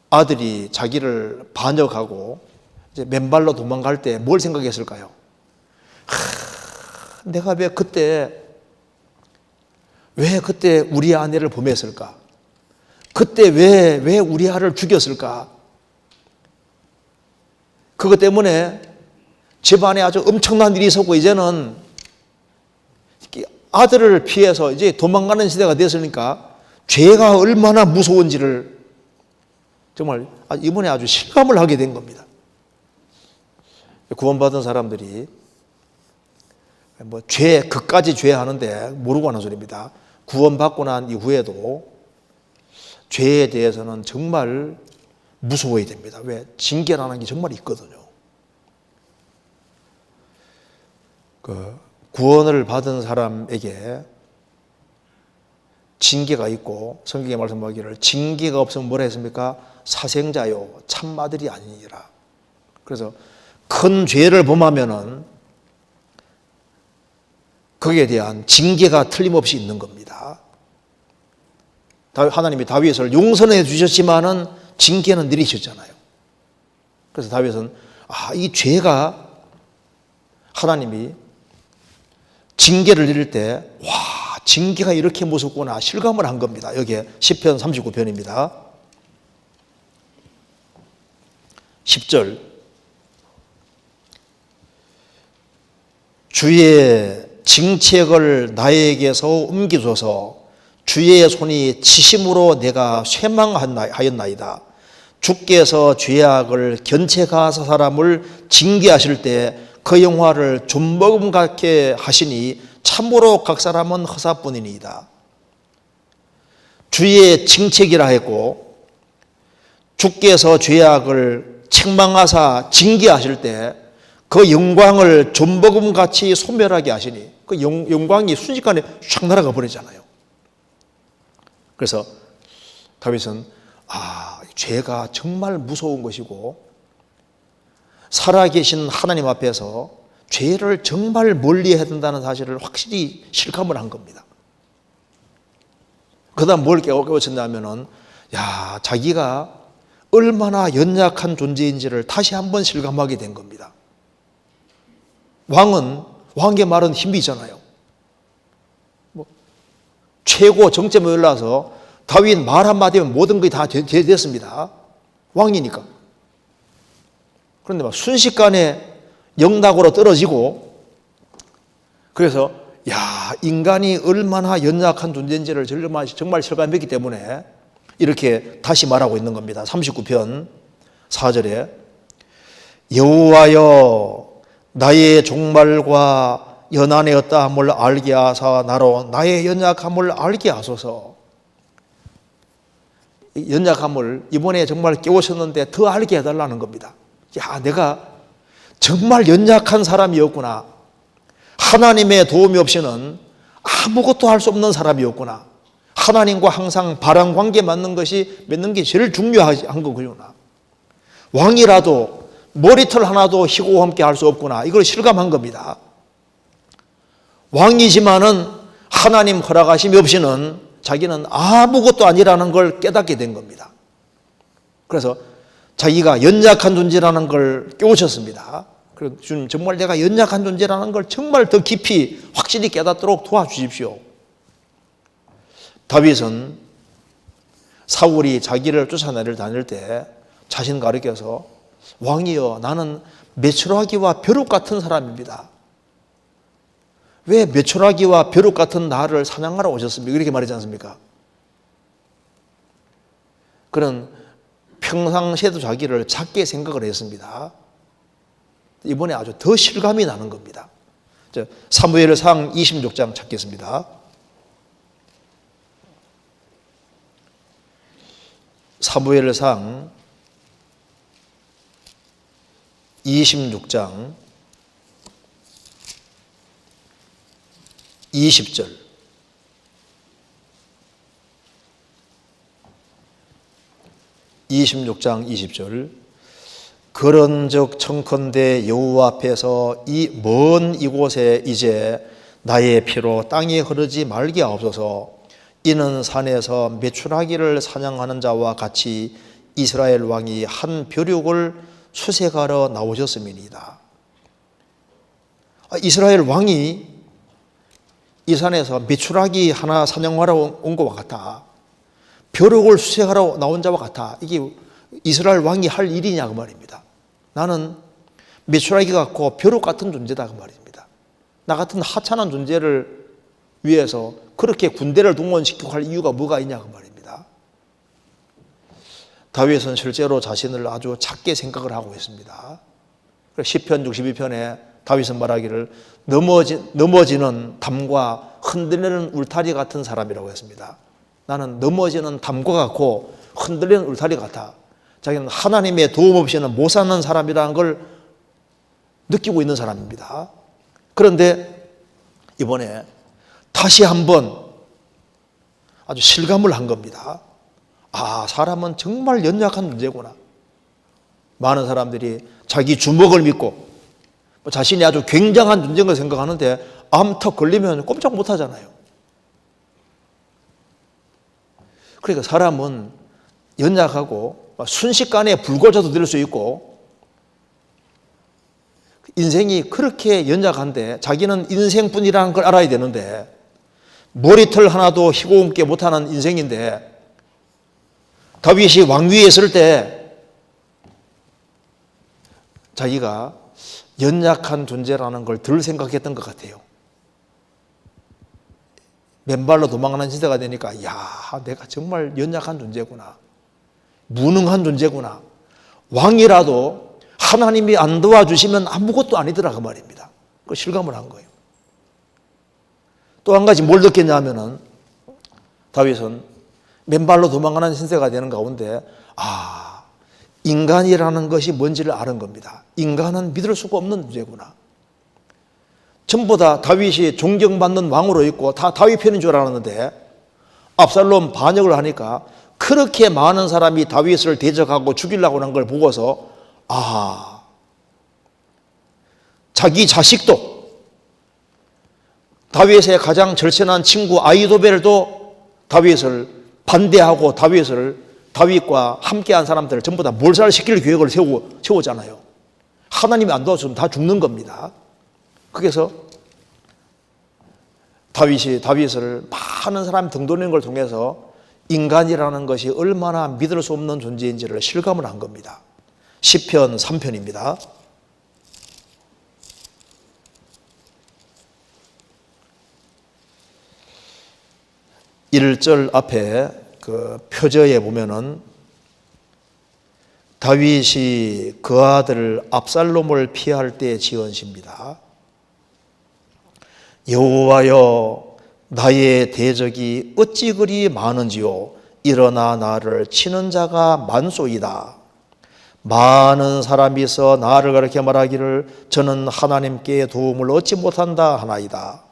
아들이 자기를 반역하고 이제 맨발로 도망갈 때 뭘 생각했을까요? 내가 왜 그때 우리 아내를 범했을까? 그때 왜 우리 아를 죽였을까? 그것 때문에 집안에 아주 엄청난 일이 있었고 이제는 아들을 피해서 이제 도망가는 시대가 됐으니까 죄가 얼마나 무서운지를 정말 이번에 아주 실감을 하게 된 겁니다. 구원받은 사람들이 그까지 죄하는데 모르고 하는 소리입니다. 구원받고 난 이후에도 죄에 대해서는 정말 무서워야 됩니다. 왜? 징계라는 게 정말 있거든요. 구원을 받은 사람에게 징계가 있고 성경에 말씀하기를 징계가 없으면 뭐라 했습니까? 사생자요 참마들이 아니니라. 그래서 큰 죄를 범하면은 거기에 대한 징계가 틀림없이 있는 겁니다. 하나님이 다윗을 용서해 주셨지만은 징계는 내리셨잖아요. 그래서 다윗은 이 죄가 하나님이 징계를 내릴 때 징계가 이렇게 무섭구나 실감을 한 겁니다. 여기에 시편 39편입니다. 10절 주의 징책을 나에게서 옮기소서. 주의 손이 치심으로 내가 쇠망하였나이다. 주께서 죄악을 견책하사 사람을 징계하실 때 그 영화를 좀먹음 같게 하시니 참으로 각 사람은 허사뿐이니이다. 주의 칭책이라 했고, 주께서 죄악을 책망하사 징계하실 때 그 영광을 존버금같이 소멸하게 하시니 그 영광이 순식간에 샥 날아가 버리잖아요. 그래서 다윗은 죄가 정말 무서운 것이고 살아계신 하나님 앞에서 죄를 정말 멀리해야 된다는 사실을 확실히 실감을 한 겁니다. 그 다음 뭘 깨우쳤냐면은 자기가 얼마나 연약한 존재인지를 다시 한번 실감하게 된 겁니다. 왕의 말은 힘이잖아요. 최고 정점에 올라서 다윗 말 한마디면 모든 것이 다 됐습니다. 왕이니까. 그런데 막 순식간에 영락으로 떨어지고, 그래서 인간이 얼마나 연약한 존재인지를 정말 실감했기 때문에 이렇게 다시 말하고 있는 겁니다. 39편 4절에 여호와여 나의 종말과 연한하였다 함을 알게 하사 나로 나의 연약함을 알게 하소서. 연약함을 이번에 정말 깨우쳤는데 더 알게 해달라는 겁니다. 내가 정말 연약한 사람이었구나. 하나님의 도움이 없이는 아무것도 할 수 없는 사람이었구나. 하나님과 항상 바람 관계 맺는 게 제일 중요한 거구나. 왕이라도 머리털 하나도 희고 함께 할 수 없구나. 이걸 실감한 겁니다. 왕이지만은 하나님 허락하심이 없이는 자기는 아무것도 아니라는 걸 깨닫게 된 겁니다. 그래서 자기가 연약한 존재라는 걸 깨우쳤습니다. 그래서 주님 정말 내가 연약한 존재라는 걸 정말 더 깊이 확실히 깨닫도록 도와주십시오. 다윗은 사울이 자기를 쫓아내려 다닐 때 자신 가리켜서 왕이여 나는 메추라기와 벼룩 같은 사람입니다. 왜 메추라기와 벼룩 같은 나를 사냥하러 오셨습니까? 이렇게 말하지 않습니까? 그런 평상시에도 자기를 작게 생각을 했습니다. 이번에 아주 더 실감이 나는 겁니다. 사무엘상 26장 찾겠습니다. 사무엘상 26장 20절. 그런즉 청컨대 여호와 앞에서 이 먼 이곳에 이제 나의 피로 땅에 흐르지 말게 하옵소서. 이는 산에서 메추라기를 사냥하는 자와 같이 이스라엘 왕이 한 벼룩을 수색하러 나오셨음이니이다. 이스라엘 왕이 이 산에서 메추라기 하나 사냥하러 온 것과 같아. 벼룩을 수색하러 나온 자와 같아. 이게 이스라엘 왕이 할 일이냐 그 말입니다. 나는 메추라기 같고 벼룩 같은 존재다 그 말입니다. 나 같은 하찮은 존재를 위해서 그렇게 군대를 동원시키고 할 이유가 뭐가 있냐 그 말입니다. 다윗은 실제로 자신을 아주 작게 생각을 하고 있습니다. 시편 62편에 다윗은 말하기를 넘어지는 담과 흔들리는 울타리 같은 사람이라고 했습니다. 나는 넘어지는 담과 같고 흔들리는 울타리 같아. 자기는 하나님의 도움 없이는 못 사는 사람이라는 걸 느끼고 있는 사람입니다. 그런데 이번에 다시 한번 아주 실감을 한 겁니다. 사람은 정말 연약한 존재구나. 많은 사람들이 자기 주먹을 믿고 자신이 아주 굉장한 존재인 걸 생각하는데 암턱 걸리면 꼼짝 못 하잖아요. 그러니까 사람은 연약하고 순식간에 불거져도 될 수 있고 인생이 그렇게 연약한데 자기는 인생뿐이라는 걸 알아야 되는데 머리털 하나도 희고음께 못하는 인생인데 다윗이 왕위에 있을 때 자기가 연약한 존재라는 걸 덜 생각했던 것 같아요. 맨발로 도망가는 시대가 되니까 내가 정말 연약한 존재구나. 무능한 존재구나. 왕이라도 하나님이 안 도와주시면 아무것도 아니더라 그 말입니다. 그 실감을 한 거예요. 또 한 가지 뭘 느꼈냐면은 다윗은 맨발로 도망가는 신세가 되는 가운데 인간이라는 것이 뭔지를 아는 겁니다. 인간은 믿을 수가 없는 존재구나. 전부 다 다윗이 존경받는 왕으로 있고 다 다윗 편인 줄 알았는데 압살롬 반역을 하니까 그렇게 많은 사람이 다윗을 대적하고 죽이려고 하는 걸 보고서 자기 자식도 다윗의 가장 절친한 친구 아히도벨도 다윗을 반대하고 다윗과 함께한 사람들을 전부 다 몰살시킬 계획을 세우잖아요. 하나님이 안 도와주면 다 죽는 겁니다. 그래서 다윗이 다윗을 많은 사람 등도는 걸 통해서 인간이라는 것이 얼마나 믿을 수 없는 존재인지를 실감을 한 겁니다. 시편 3편입니다. 1절 앞에 그 표저에 보면은 다윗이 그 아들 압살롬을 피할 때 지은 시입니다. 여호와여, 나의 대적이 어찌 그리 많은지요. 일어나 나를 치는 자가 많소이다. 많은 사람이 있어 나를 그렇게 말하기를 저는 하나님께 도움을 얻지 못한다 하나이다.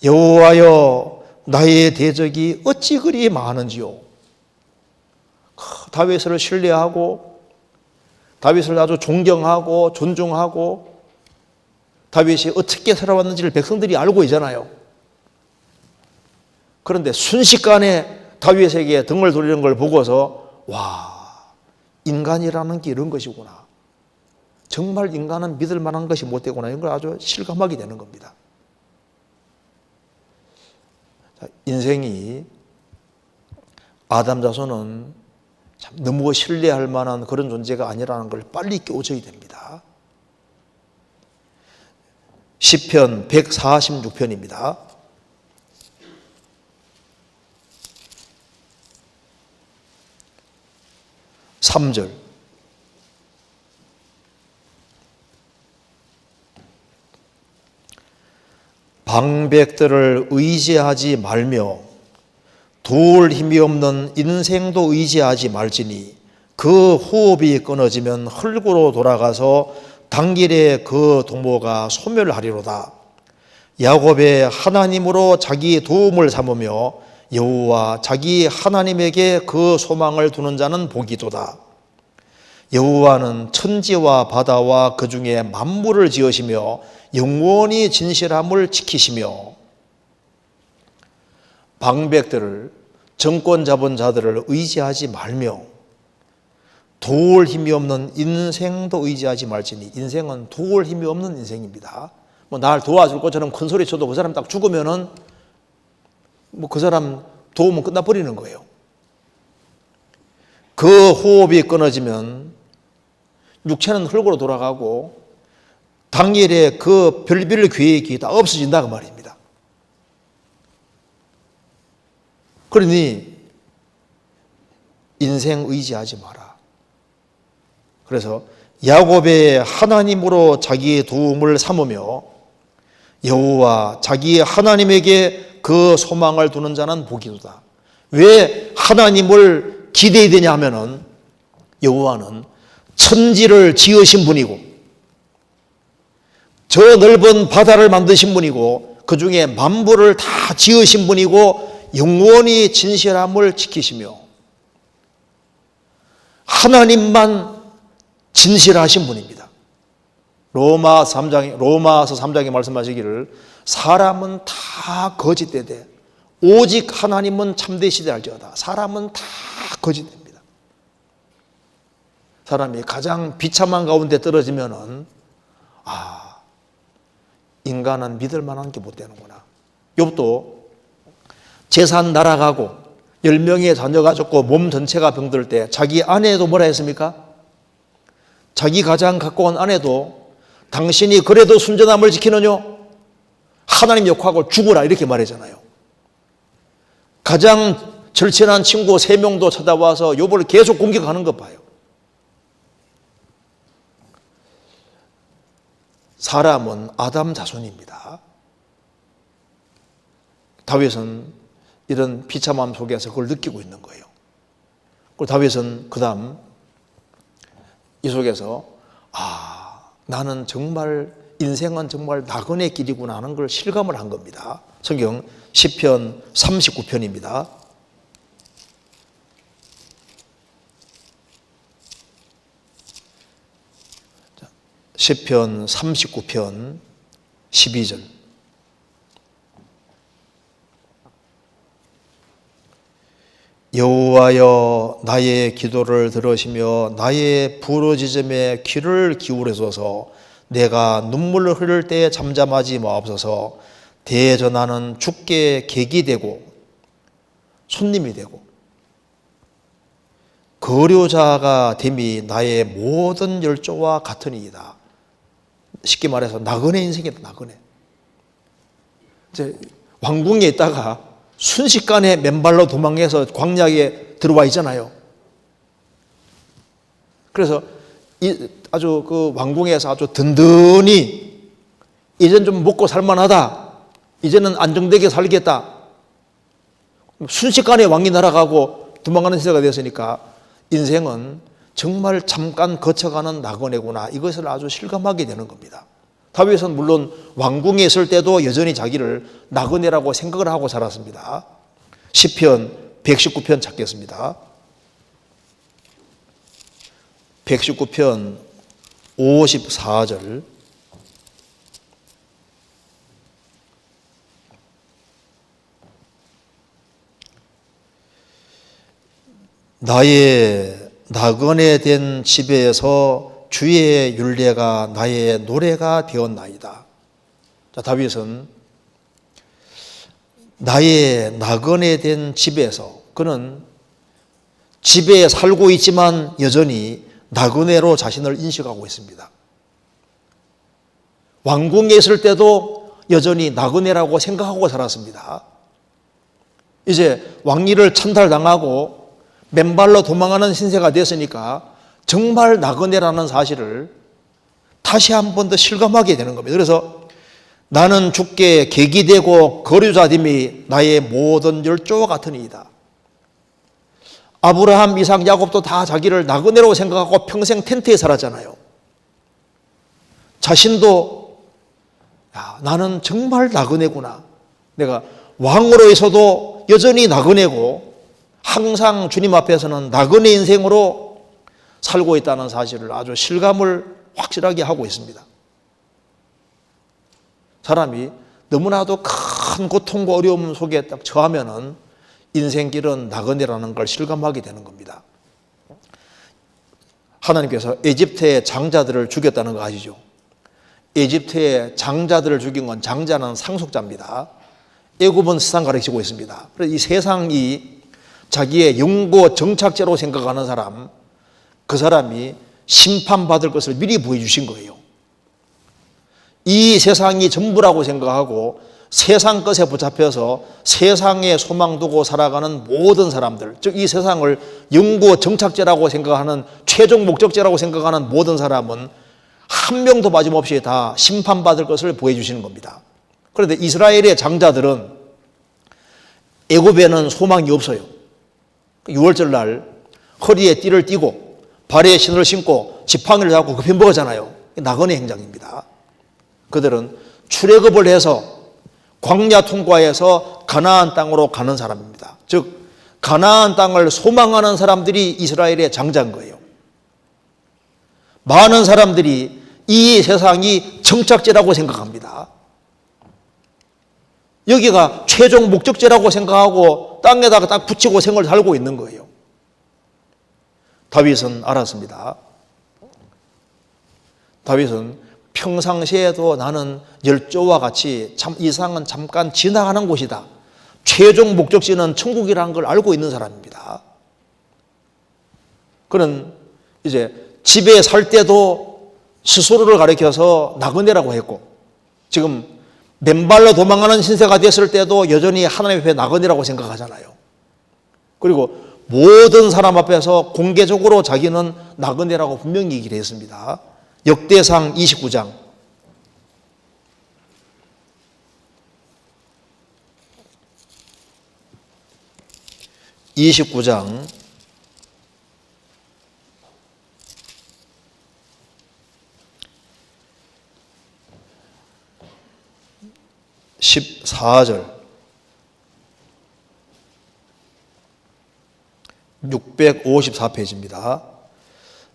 여호와여, 나의 대적이 어찌 그리 많은지요. 다윗을 신뢰하고 다윗을 아주 존경하고 존중하고 다윗이 어떻게 살아왔는지를 백성들이 알고 있잖아요. 그런데 순식간에 다윗에게 등을 돌리는 걸 보고서 인간이라는 게 이런 것이구나. 정말 인간은 믿을 만한 것이 못 되구나. 이런 걸 아주 실감하게 되는 겁니다. 인생이 아담 자손은 참 너무 신뢰할 만한 그런 존재가 아니라는 걸 빨리 깨우쳐야 됩니다. 시편 146편입니다. 3절. 방백들을 의지하지 말며 도울 힘이 없는 인생도 의지하지 말지니 그 호흡이 끊어지면 흙으로 돌아가서 당길에 그 동무가 소멸하리로다. 야곱의 하나님으로 자기 도움을 삼으며 여호와 자기 하나님에게 그 소망을 두는 자는 복이도다. 여호와는 천지와 바다와 그 중에 만물을 지으시며 영원히 진실함을 지키시며 방백들을 정권 잡은 자들을 의지하지 말며 도울 힘이 없는 인생도 의지하지 말지니 인생은 도울 힘이 없는 인생입니다. 날 도와줄 것처럼 큰 소리 쳐도 그 사람 딱 죽으면은 그 사람 도움은 끝나버리는 거예요. 그 호흡이 끊어지면 육체는 흙으로 돌아가고 당일에 그 별별 계획이 다 없어진다 그 말입니다. 그러니 인생 의지하지 마라. 그래서 야곱의 하나님으로 자기의 도움을 삼으며 여호와 자기의 하나님에게 그 소망을 두는 자는 복이도다. 왜 하나님을 기대해야 되냐 하면은 여호와는 천지를 지으신 분이고 저 넓은 바다를 만드신 분이고 그 중에 만물을 다 지으신 분이고 영원히 진실함을 지키시며 하나님만 진실하신 분입니다. 로마서 3장에 말씀하시기를 사람은 다 거짓되되 오직 하나님은 참되시되 알지어다. 사람은 다 거짓됩니다. 사람이 가장 비참한 가운데 떨어지면은 인간은 믿을 만한 게 못 되는구나. 욥도 재산 날아가고 10명의 자녀가 죽고 몸 전체가 병들 때 자기 아내도 뭐라 했습니까? 자기 가장 가까운 아내도 당신이 그래도 순전함을 지키느냐? 하나님 욕하고 죽으라 이렇게 말하잖아요. 가장 절친한 친구 3명도 찾아와서 욥을 계속 공격하는 것 봐요. 사람은 아담 자손입니다. 다윗은 이런 비참함 속에서 그걸 느끼고 있는 거예요. 그리고 다윗은 그 다음 이 속에서 나는 정말 인생은 정말 낙원의 길이구나 하는 걸 실감을 한 겁니다. 성경 시편 39편입니다. 시편 39편 12절. 여호와여 나의 기도를 들으시며 나의 부르짖음에 귀를 기울여소서. 내가 눈물을 흘릴 때 잠잠하지 마옵소서. 대전하는 주께 객이 되고 손님이 되고 거류자가 됨이 나의 모든 열조와 같으니이다. 쉽게 말해서 나그네 인생이다. 나그네. 이제 왕궁에 있다가 순식간에 맨발로 도망해서 광야에 들어와 있잖아요. 그래서 아주 그 왕궁에서 아주 든든히 이젠 좀 먹고 살만하다. 이제는 안정되게 살겠다. 순식간에 왕이 날아가고 도망가는 시대가 되었으니까 인생은 정말 잠깐 거쳐가는 나그네구나. 이것을 아주 실감하게 되는 겁니다. 다윗은 물론 왕궁에 있을 때도 여전히 자기를 나그네라고 생각을 하고 살았습니다. 시편 119편 찾겠습니다. 119편 54절. 나의 나그네 된 집에서 주의 율례가 나의 노래가 되었나이다. 자, 다윗은 나의 나그네 된 집에서, 그는 집에 살고 있지만 여전히 나그네로 자신을 인식하고 있습니다. 왕궁에 있을 때도 여전히 나그네라고 생각하고 살았습니다. 이제 왕위를 찬탈당하고 맨발로 도망가는 신세가 됐으니까 정말 나그네라는 사실을 다시 한 번 더 실감하게 되는 겁니다. 그래서 나는 주께 객이 되고 거류자됨이 나의 모든 열조와 같으니이다. 아브라함, 이삭, 야곱도 다 자기를 나그네라고 생각하고 평생 텐트에 살았잖아요. 자신도 나는 정말 나그네구나. 내가 왕으로 있어도 여전히 나그네고 항상 주님 앞에서는 나그네 인생으로 살고 있다는 사실을 아주 실감을 확실하게 하고 있습니다. 사람이 너무나도 큰 고통과 어려움 속에 딱 처하면은 인생길은 나그네라는 걸 실감하게 되는 겁니다. 하나님께서 에집트의 장자들을 죽였다는 거 아시죠? 에집트의 장자들을 죽인 건, 장자는 상속자입니다. 애굽은 세상 가르치고 있습니다. 그래서 이 세상이 자기의 영구 정착제로 생각하는 사람, 그 사람이 심판받을 것을 미리 보여주신 거예요. 이 세상이 전부라고 생각하고 세상 것에 붙잡혀서 세상에 소망 두고 살아가는 모든 사람들, 즉 이 세상을 영구 정착제라고 생각하는, 최종 목적제라고 생각하는 모든 사람은 한 명도 빠짐없이 다 심판받을 것을 보여주시는 겁니다. 그런데 이스라엘의 장자들은 애굽에는 소망이 없어요. 6월절 날 허리에 띠를 띠고 발에 신을 신고 지팡이를 잡고 급히 먹었잖아요. 나그네 행장입니다. 그들은 출애굽을 해서 광야 통과해서 가나안 땅으로 가는 사람입니다. 즉 가나안 땅을 소망하는 사람들이 이스라엘의 장자인 거예요. 많은 사람들이 이 세상이 정착제라고 생각합니다. 여기가 최종 목적지라고 생각하고 땅에다가 딱 붙이고 생을 살고 있는 거예요. 다윗은 알았습니다. 다윗은 평상시에도 나는 열조와 같이 참 이 세상은 잠깐 지나가는 곳이다. 최종 목적지는 천국이라는 걸 알고 있는 사람입니다. 그는 이제 집에 살 때도 스스로를 가리켜서 나그네라고 했고, 지금 맨발로 도망가는 신세가 됐을 때도 여전히 하나님 앞에 나그네라고 생각하잖아요. 그리고 모든 사람 앞에서 공개적으로 자기는 나그네라고 분명히 얘기를 했습니다. 역대상 29장. 29장 14절 654페이지입니다.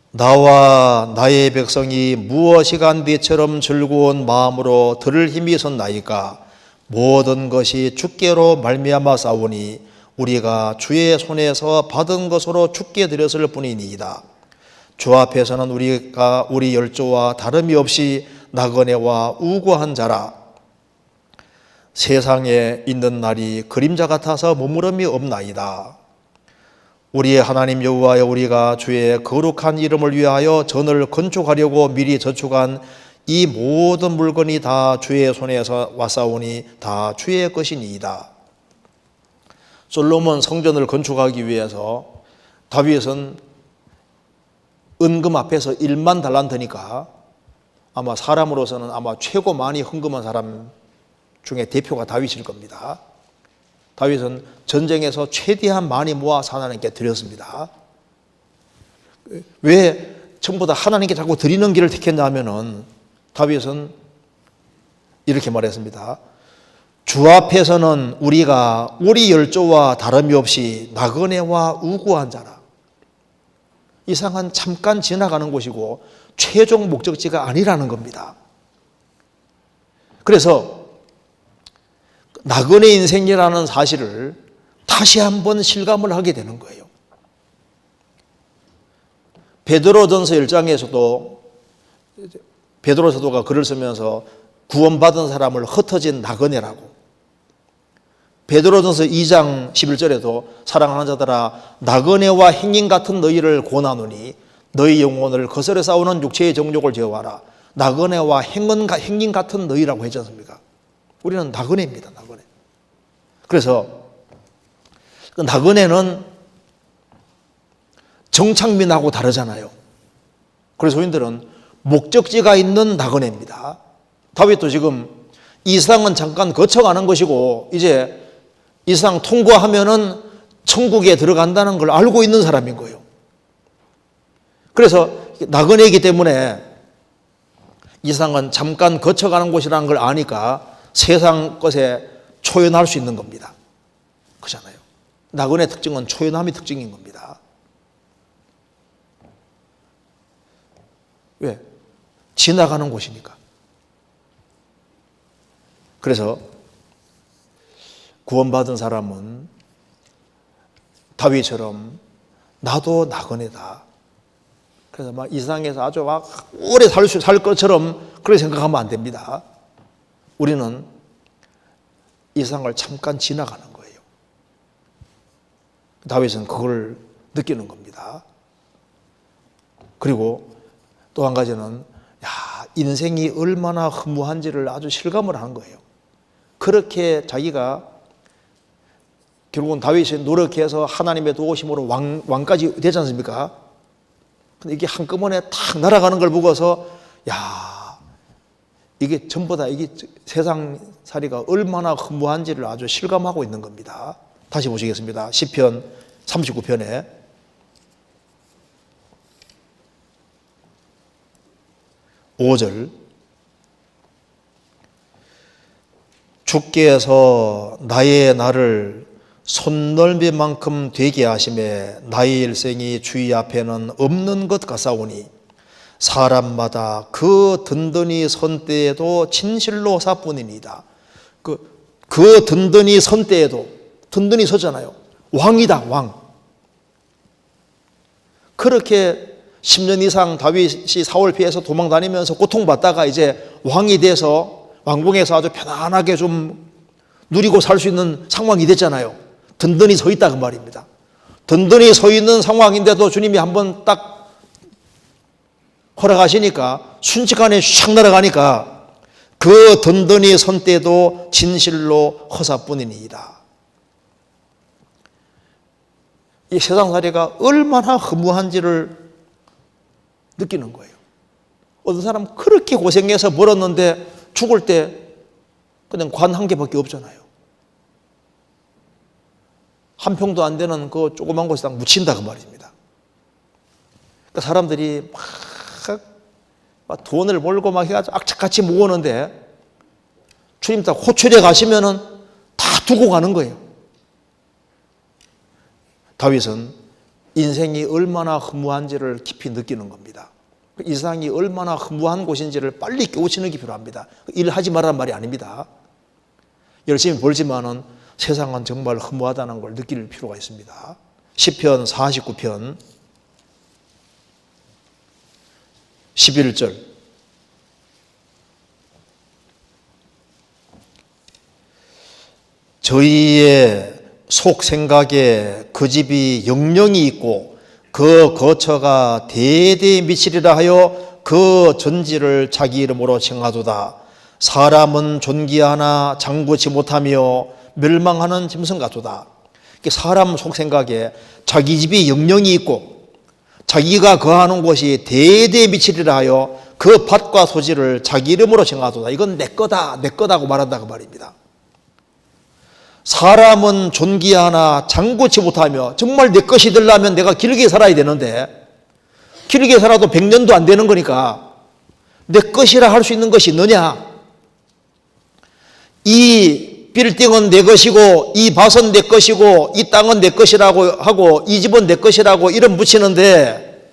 나와 나의 백성이 무엇이 간비처럼 즐거운 마음으로 들을 힘이 섰나이까. 모든 것이 주께로 말미암아 싸우니 우리가 주의 손에서 받은 것으로 주께 드렸을 뿐이니이다. 주 앞에서는 우리가 우리 열조와 다름이 없이 나그네와 우고한 자라. 세상에 있는 날이 그림자 같아서 머무름이 없나이다. 우리의 하나님 여호와여, 우리가 주의 거룩한 이름을 위하여 전을 건축하려고 미리 저축한 이 모든 물건이 다 주의 손에서 왔사오니 다 주의 것이니이다. 솔로몬 성전을 건축하기 위해서 다윗은 은금 앞에서 1만 달란트니까 아마 사람으로서는 아마 최고 많이 헌금한 사람 중에 대표가 다윗일 겁니다. 다윗은 전쟁에서 최대한 많이 모아서 하나님께 드렸습니다. 왜 전부 다 하나님께 자꾸 드리는 길을 택했냐 하면은 다윗은 이렇게 말했습니다. 주 앞에서는 우리가 우리 열조와 다름이 없이 나그네와 우고한 자라. 이상한 잠깐 지나가는 곳이고 최종 목적지가 아니라는 겁니다. 그래서 나그네 인생이라는 사실을 다시 한번 실감을 하게 되는 거예요. 베드로전서 1장에서도 베드로 사도가 글을 쓰면서 구원받은 사람을 흩어진 나그네라고, 베드로전서 2장 11절에도 사랑하는 자들아 나그네와 행인 같은 너희를 고나노니 너희 영혼을 거스려 싸우는 육체의 정욕을 제어하라. 나그네와 행인 같은 너희라고 했지 않습니까? 우리는 나그네입니다. 나그네. 그래서 그 나그네는 정착민하고 다르잖아요. 그래서 소인들은 목적지가 있는 나그네입니다. 다윗도 지금 이 세상은 잠깐 거쳐가는 것이고 이제 이 세상 통과하면은 천국에 들어간다는 걸 알고 있는 사람인 거예요. 그래서 나그네이기 때문에 이 세상은 잠깐 거쳐가는 곳이라는 걸 아니까 세상 것에 초연할 수 있는 겁니다. 그렇잖아요. 나그네 특징은 초연함이 특징인 겁니다. 왜? 지나가는 곳이니까. 그래서 구원받은 사람은 다윗처럼 나도 나그네다. 그래서 막 이 세상에서 아주 막 오래 살 것처럼 그렇게 생각하면 안 됩니다. 우리는 이 세상을 잠깐 지나가는 거예요. 다윗은 그걸 느끼는 겁니다. 그리고 또 한 가지는 인생이 얼마나 허무한지를 아주 실감을 하는 거예요. 그렇게 자기가 결국은 다윗이 노력해서 하나님의 도우심으로 왕까지 되지 않습니까? 근데 이게 한꺼번에 탁 날아가는 걸 보고서 이게 전부 다 이게 세상 살이가 얼마나 허무한지를 아주 실감하고 있는 겁니다. 다시 보시겠습니다. 시편 39편에 5절 주께서 나의 날을 손넓이만큼 되게 하심에 나의 일생이 주의 앞에는 없는 것 같사오니 사람마다 그 든든히 선 때에도 진실로 사뿐입니다. 그 든든히 선 때에도 든든히 서잖아요. 왕이다, 왕. 그렇게 10년 이상 다윗이 사울 피해서 도망다니면서 고통받다가 이제 왕이 돼서 왕궁에서 아주 편안하게 좀 누리고 살 수 있는 상황이 됐잖아요. 든든히 서 있다 그 말입니다. 든든히 서 있는 상황인데도 주님이 한번 딱 허락하시니까 순식간에 샥 날아가니까 그 든든히 선 때도 진실로 허사뿐이니이다. 이 세상살이가 얼마나 허무한지를 느끼는 거예요. 어떤 사람 그렇게 고생해서 벌었는데 죽을 때 그냥 관 한 개밖에 없잖아요. 한 평도 안 되는 그 조그만 곳에다 묻힌다 그 말입니다. 그러니까 사람들이 막 돈을 몰고 막 해가지고 악착같이 모으는데 주님 딱 호출에 가시면은 다 두고 가는 거예요. 다윗은 인생이 얼마나 허무한지를 깊이 느끼는 겁니다. 이 세상이 얼마나 허무한 곳인지를 빨리 깨우치는 게 필요합니다. 일하지 말라는 말이 아닙니다. 열심히 벌지만은 세상은 정말 허무하다는 걸 느낄 필요가 있습니다. 시편 49편 11절 저희의 속 생각에 그 집이 영령이 있고 그 거처가 대대에 미치리라 하여 그 전지를 자기 이름으로 칭하도다. 사람은 존귀하나 장구치 못하며 멸망하는 짐승 같도다. 사람 속 생각에 자기 집이 영령이 있고 자기가 거하는 곳이 대대에 미치리라 하여 그 밭과 소지를 자기 이름으로 칭하도다. 이건 내 거다, 내 거다고 말한다 그 말입니다. 사람은 존귀하나 장구치 못하며 정말 내 것이 되려면 내가 길게 살아야 되는데 길게 살아도 100년도 안 되는 거니까 내 것이라 할 수 있는 것이 너냐? 이 빌딩은 내 것이고 이 밭은 내 것이고 이 땅은 내 것이라고 하고 이 집은 내 것이라고 이름 붙이는데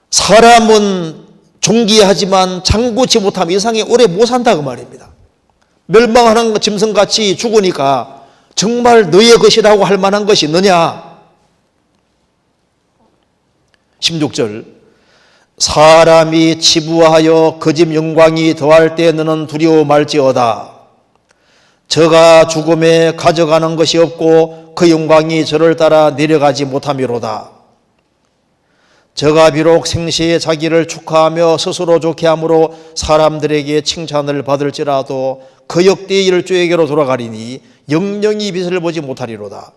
사람은 존귀하지만 장구치 못하면 이 세상에 오래 못 산다 그 말입니다. 멸망하는 짐승같이 죽으니까 정말 너의 것이라고 할 만한 것이 너냐? 16절 사람이 치부하여 그 집 영광이 더할 때 너는 두려워 말지어다. 저가 죽음에 가져가는 것이 없고 그 영광이 저를 따라 내려가지 못함이로다. 저가 비록 생시에 자기를 축하하며 스스로 좋게 함으로 사람들에게 칭찬을 받을지라도 그 역대의 일주에게로 돌아가리니 영영이 빛을 보지 못하리로다.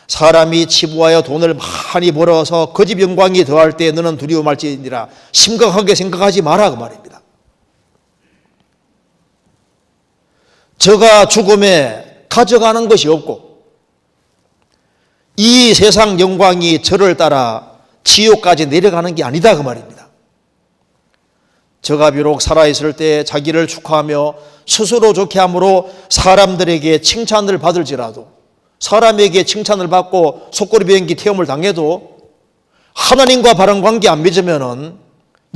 사람이 치부하여 돈을 많이 벌어서 그 집 영광이 더할 때 너는 두려워 말지니라. 심각하게 생각하지 마라 그 말입니다. 저가 죽음에 가져가는 것이 없고 이 세상 영광이 저를 따라 지옥까지 내려가는 게 아니다 그 말입니다. 저가 비록 살아있을 때 자기를 축하하며 스스로 좋게 함으로 사람들에게 칭찬을 받을지라도 사람에게 칭찬을 받고 속꼬리 비행기 태움을 당해도 하나님과 바른 관계 안 맺으면은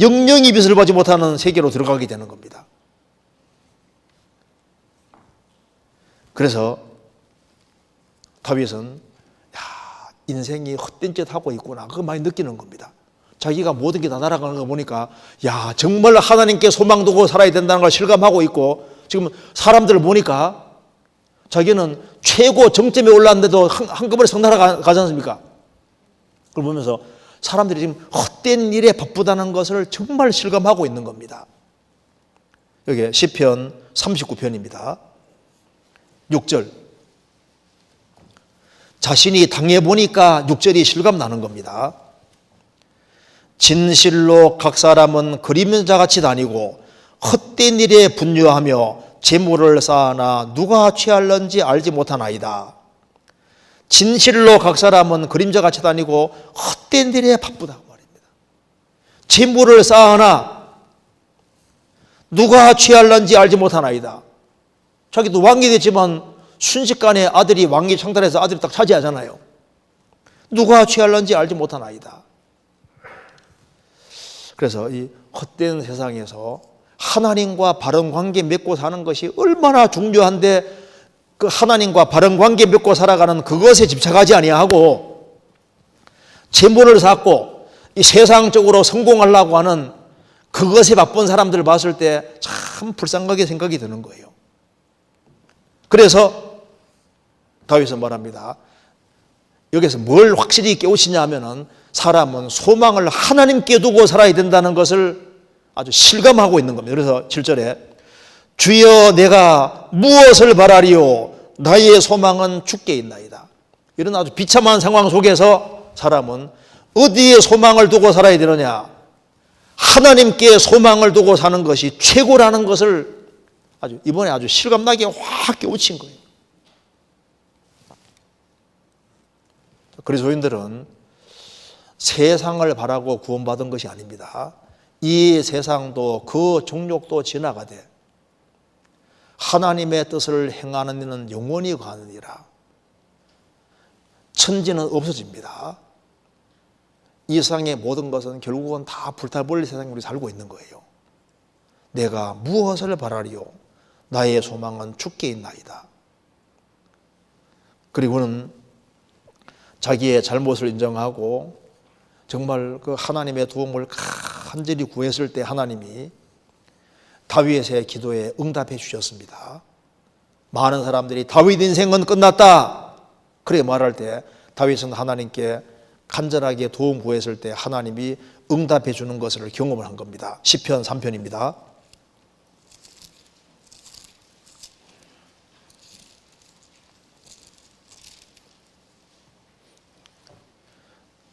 영영이 빛을 보지 못하는 세계로 들어가게 되는 겁니다. 그래서 다윗은 인생이 헛된 짓 하고 있구나 그거 많이 느끼는 겁니다. 자기가 모든 게 다 날아가는 거 보니까 정말 하나님께 소망 두고 살아야 된다는 걸 실감하고 있고 지금 사람들을 보니까 자기는 최고 정점에 올랐는데도 한꺼번에 성나라 가지 않습니까? 그걸 보면서 사람들이 지금 헛된 일에 바쁘다는 것을 정말 실감하고 있는 겁니다. 여기 시편 39편입니다. 6절 자신이 당해보니까 6절이 실감나는 겁니다. 진실로 각 사람은 그림자같이 다니고 헛된 일에 분주하며 재물을 쌓아나 누가 취할는지 알지 못하나이다. 진실로 각 사람은 그림자같이 다니고 헛된 일에 바쁘다 말입니다. 재물을 쌓아나 누가 취할는지 알지 못하나이다. 자기도 왕이 됐지만 순식간에 아들이 왕위 창달해서 아들이 딱 차지하잖아요. 누가 취할는지 알지 못하나이다. 그래서 이 헛된 세상에서 하나님과 바른 관계 맺고 사는 것이 얼마나 중요한데 그 하나님과 바른 관계 맺고 살아가는 그것에 집착하지 아니하고 재물을 쌓고 이 세상적으로 성공하려고 하는 그것에 바쁜 사람들을 봤을 때 참 불쌍하게 생각이 드는 거예요. 그래서 다윗은 말합니다. 여기서 뭘 확실히 깨우치냐 하면은 사람은 소망을 하나님께 두고 살아야 된다는 것을 아주 실감하고 있는 겁니다. 그래서 7절에 주여 내가 무엇을 바라리요 나의 소망은 주께 있나이다. 이런 아주 비참한 상황 속에서 사람은 어디에 소망을 두고 살아야 되느냐? 하나님께 소망을 두고 사는 것이 최고라는 것을 이번에 아주 실감나게 확 깨우친 거예요. 그리스도인들은 세상을 바라고 구원받은 것이 아닙니다. 이 세상도 그 정욕도 지나가되 하나님의 뜻을 행하는 이는 영원히 가느니라. 천지는 없어집니다. 이 세상의 모든 것은 결국은 다 불타버릴 세상에 우리 살고 있는 거예요. 내가 무엇을 바라리요? 나의 소망은 주께 있나이다. 그리고는 자기의 잘못을 인정하고 정말 그 하나님의 도움을 간절히 구했을 때 하나님이 다윗의 기도에 응답해 주셨습니다. 많은 사람들이 다윗 인생은 끝났다 그렇게 말할 때 다윗은 하나님께 간절하게 도움 구했을 때 하나님이 응답해 주는 것을 경험을 한 겁니다. 시편 3편입니다.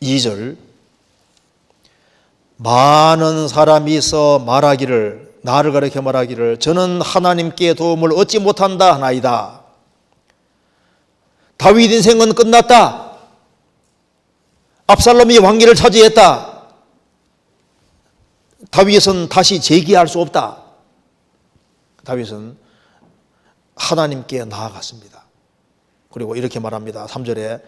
2절 많은 사람이 있어 말하기를 나를 가리켜 말하기를 저는 하나님께 도움을 얻지 못한다 하나이다. 다윗 인생은 끝났다. 압살롬이 왕위를 차지했다. 다윗은 다시 재기할 수 없다. 다윗은 하나님께 나아갔습니다. 그리고 이렇게 말합니다. 3절에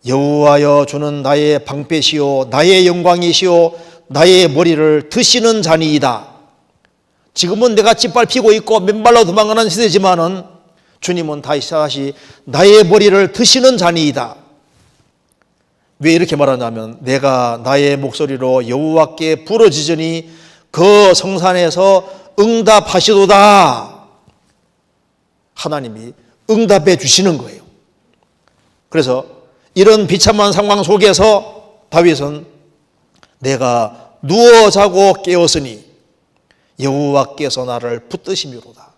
여호와여 주는 나의 방패시오 나의 영광이시오 나의 머리를 드시는 자니이다. 지금은 내가 짓밟히고 있고 맨발로 도망가는 시대지만은 주님은 다시 나의 머리를 드시는 자니이다. 왜 이렇게 말하냐면 내가 나의 목소리로 여호와께 부르짖으니 그 성산에서 응답하시도다. 하나님이 응답해 주시는 거예요. 그래서 이런 비참한 상황 속에서 다윗은 내가 누워 자고 깨었으니 여호와께서 나를 붙드심이로다.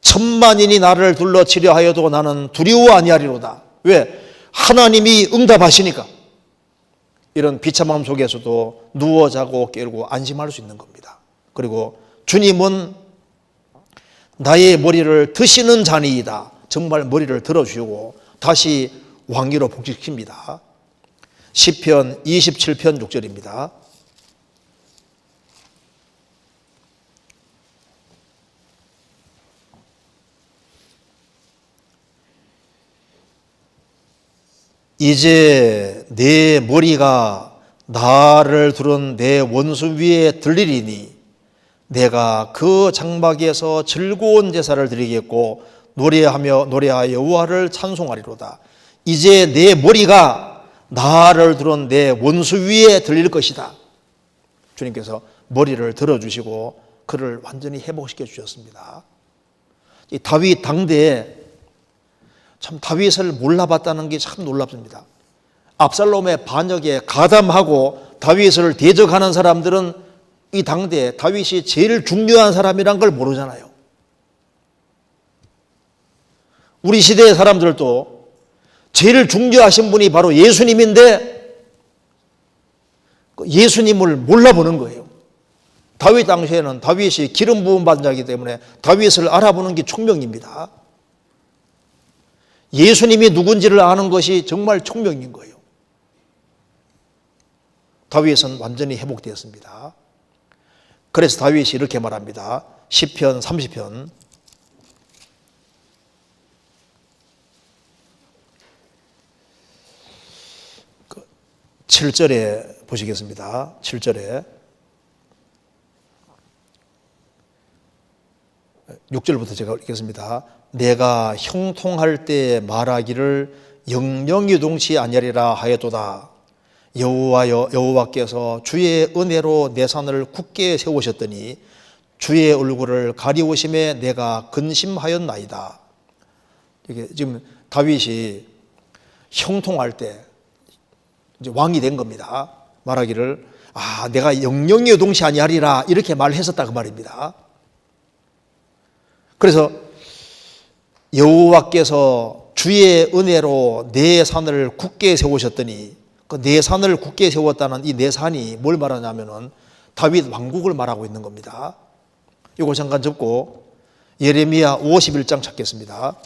천만인이 나를 둘러치려 하여도 나는 두려워 아니하리로다. 왜? 하나님이 응답하시니까. 이런 비참함 속에서도 누워 자고 깨고 안심할 수 있는 겁니다. 그리고 주님은 나의 머리를 드시는 자니이다. 정말 머리를 들어주시고 다시 왕위로 복직시킵니다. 시편 27편 6절입니다. 이제 내 머리가 나를 두른 내 원수 위에 들리리니 내가 그 장막에서 즐거운 제사를 드리겠고 노래하여 여호와를 찬송하리로다. 이제 내 머리가 나를 두른 내 원수 위에 들릴 것이다. 주님께서 머리를 들어주시고 그를 완전히 회복시켜 주셨습니다. 이 다윗 당대에 참 다윗을 몰라봤다는 게 참 놀랍습니다. 압살롬의 반역에 가담하고 다윗을 대적하는 사람들은 이 당대에 다윗이 제일 중요한 사람이란 걸 모르잖아요. 우리 시대의 사람들도 제일 중요하신 분이 바로 예수님인데 예수님을 몰라보는 거예요. 다윗 당시에는 다윗이 기름 부음 받은 자이기 때문에 다윗을 알아보는 게 총명입니다. 예수님이 누군지를 아는 것이 정말 총명인 거예요. 다윗은 완전히 회복되었습니다. 그래서 다윗이 이렇게 말합니다. 시편 30편 7절에 보시겠습니다. 7절에 6절부터 제가 읽겠습니다. 내가 형통할 때 말하기를 영영이 동치 아니하리라 하였도다. 여호와께서 주의 은혜로 내 산을 굳게 세우셨더니 주의 얼굴을 가리우심에 내가 근심하였나이다. 이게 지금 다윗이 형통할 때 이제 왕이 된 겁니다. 말하기를 내가 영영이 동치 아니하리라 이렇게 말했었다 그 말입니다. 그래서 여호와께서 주의 은혜로 내 산을 굳게 세우셨더니 그 내 산을 굳게 세웠다는 이 내 산이 뭘 말하냐면은 다윗 왕국을 말하고 있는 겁니다. 이걸 잠깐 접고 예레미야 51장 찾겠습니다.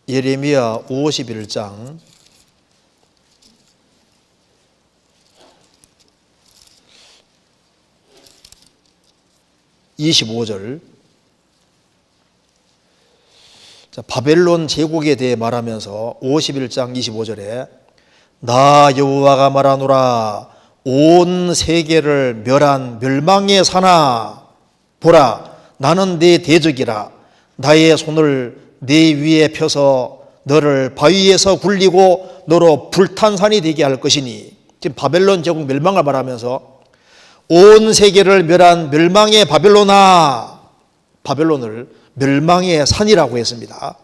예레미야 51장 25절. 자, 바벨론 제국에 대해 말하면서 51장 25절에 나 여호와가 말하노라 온 세계를 멸한 멸망의 산아 보라 나는 네 대적이라 나의 손을 네 위에 펴서 너를 바위에서 굴리고 너로 불탄 산이 되게 할 것이니, 지금 바벨론 제국 멸망을 말하면서 온 세계를 멸한 멸망의 바벨론아, 바벨론을 멸망의 산이라고 했습니다.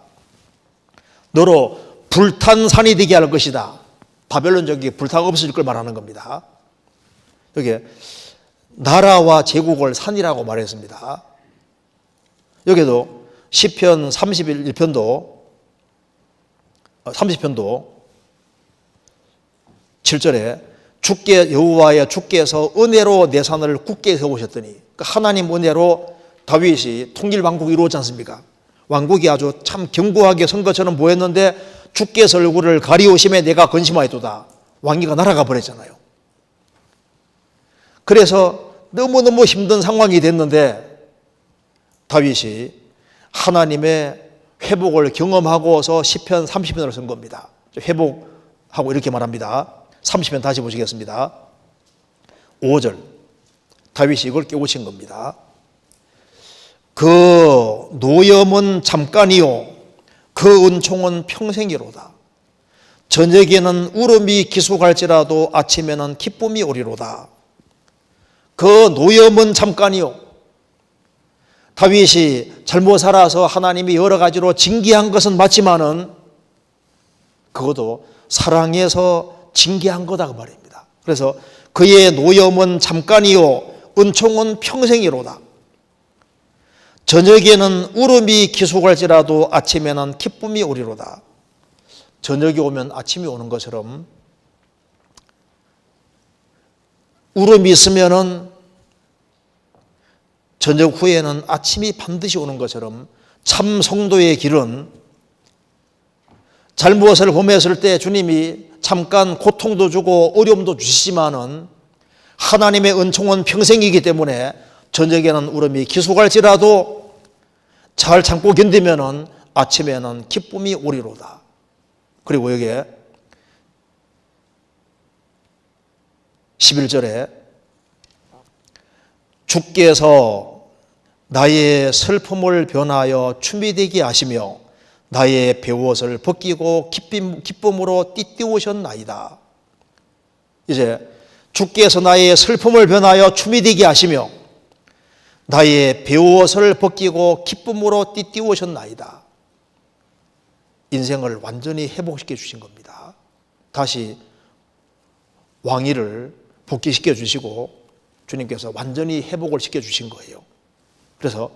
너로 불탄 산이 되게 할 것이다. 바벨론 적이 불타가 없어질 걸 말하는 겁니다. 여기 나라와 제국을 산이라고 말했습니다. 여기도 시편 31편도 30편도 7절에 주께 여호와의 주께서 은혜로 내 산을 굳게 세우셨더니, 그러니까 하나님 은혜로 다윗이 통일왕국이 이루어졌지 않습니까? 왕국이 아주 참 견고하게 선 것처럼 보였는데 주께서 얼굴을 가리우심에 내가 근심하였도다. 왕위가 날아가 버렸잖아요. 그래서 너무너무 힘든 상황이 됐는데 다윗이 하나님의 회복을 경험하고서 시편 30편을 쓴 겁니다. 회복하고 이렇게 말합니다. 30편 다시 보시겠습니다. 5절 다윗이 이걸 깨우친 겁니다. 그 노염은 잠깐이요 그 은총은 평생이로다. 저녁에는 울음이 기숙할지라도 아침에는 기쁨이 오리로다. 그 노염은 잠깐이요. 다윗이 잘못 살아서 하나님이 여러 가지로 징계한 것은 맞지만은 그것도 사랑해서 징계한 거다 그 말입니다. 그래서 그의 노염은 잠깐이요 은총은 평생이로다. 저녁에는 울음이 기숙할지라도 아침에는 기쁨이 오리로다. 저녁이 오면 아침이 오는 것처럼 울음이 있으면은 저녁 후에는 아침이 반드시 오는 것처럼 참 성도의 길은 잘못을 범했을 때 주님이 잠깐 고통도 주고 어려움도 주시지만은 하나님의 은총은 평생이기 때문에 저녁에는 울음이 기숙할지라도 잘 참고 견디면은 아침에는 기쁨이 오리로다. 그리고 여기에 11절에 주께서 나의 슬픔을 변하여 춤이 되게 하시며 나의 베옷을 벗기고 기쁨으로 띠띠우셨나이다. 이제 주께서 나의 슬픔을 변하여 춤이 되게 하시며 나의 베옷을 벗기고 기쁨으로 띠띠우셨나이다. 인생을 완전히 회복시켜 주신 겁니다. 다시 왕위를 복귀시켜 주시고 주님께서 완전히 회복을 시켜 주신 거예요. 그래서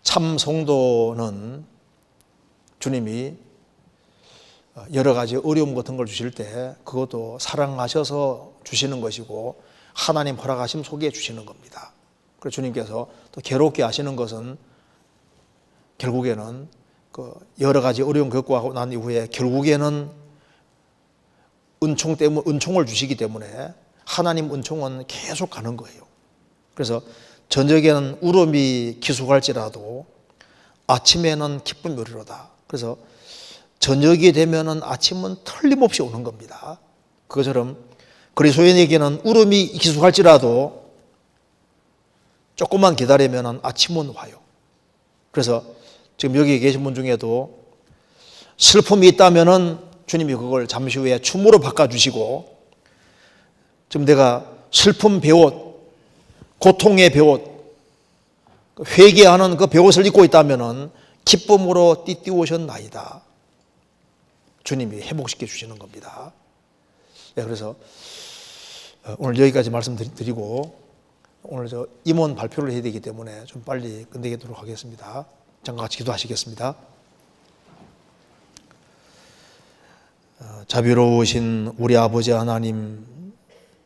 참 성도는 주님이 여러 가지 어려움 같은 걸 주실 때 그것도 사랑하셔서 주시는 것이고 하나님 허락하심 속에 주시는 겁니다. 그래서 주님께서 또 괴롭게 하시는 것은 결국에는 그 여러 가지 어려움 겪고 난 이후에 결국에는 은총을 주시기 때문에 하나님 은총은 계속 가는 거예요. 그래서 저녁에는 울음이 기숙할지라도 아침에는 기쁨이 오리로다. 그래서 저녁이 되면은 아침은 틀림없이 오는 겁니다. 그것처럼 그리스도인에게는 울음이 기숙할지라도 조금만 기다리면은 아침은 와요. 그래서 지금 여기 계신 분 중에도 슬픔이 있다면은 주님이 그걸 잠시 후에 춤으로 바꿔주시고, 지금 내가 슬픔 베옷, 고통의 베옷, 회개하는 그 베옷을 입고 있다면은 기쁨으로 띠띠우셨나이다. 주님이 회복시켜 주시는 겁니다. 네, 그래서 오늘 여기까지 말씀드리고 오늘 저 임원 발표를 해야 되기 때문에 좀 빨리 끝내도록 하겠습니다. 잠깐 같이 기도하시겠습니다. 자비로우신 우리 아버지 하나님,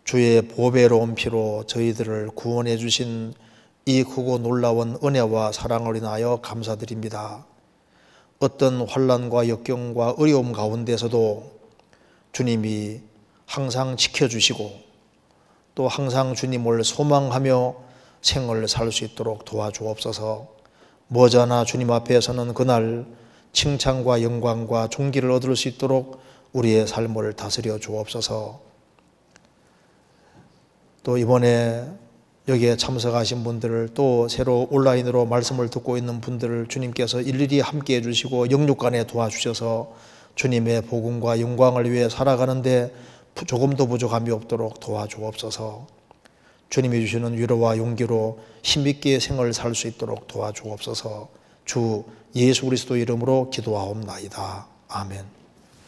주의 보배로운 피로 저희들을 구원해 주신 이 크고 놀라운 은혜와 사랑을 인하여 감사드립니다. 어떤 환난과 역경과 어려움 가운데서도 주님이 항상 지켜주시고 또 항상 주님을 소망하며 생을 살 수 있도록 도와주옵소서. 머지않아 주님 앞에서는 그날 칭찬과 영광과 존귀를 얻을 수 있도록 우리의 삶을 다스려 주옵소서. 또 이번에 여기에 참석하신 분들을 또 새로 온라인으로 말씀을 듣고 있는 분들을 주님께서 일일이 함께해 주시고 영육간에 도와주셔서 주님의 복음과 영광을 위해 살아가는데 조금도 부족함이 없도록 도와주옵소서. 주님이 주시는 위로와 용기로 힘있게 생을 살 수 있도록 도와주옵소서. 주 예수 그리스도 이름으로 기도하옵나이다. 아멘.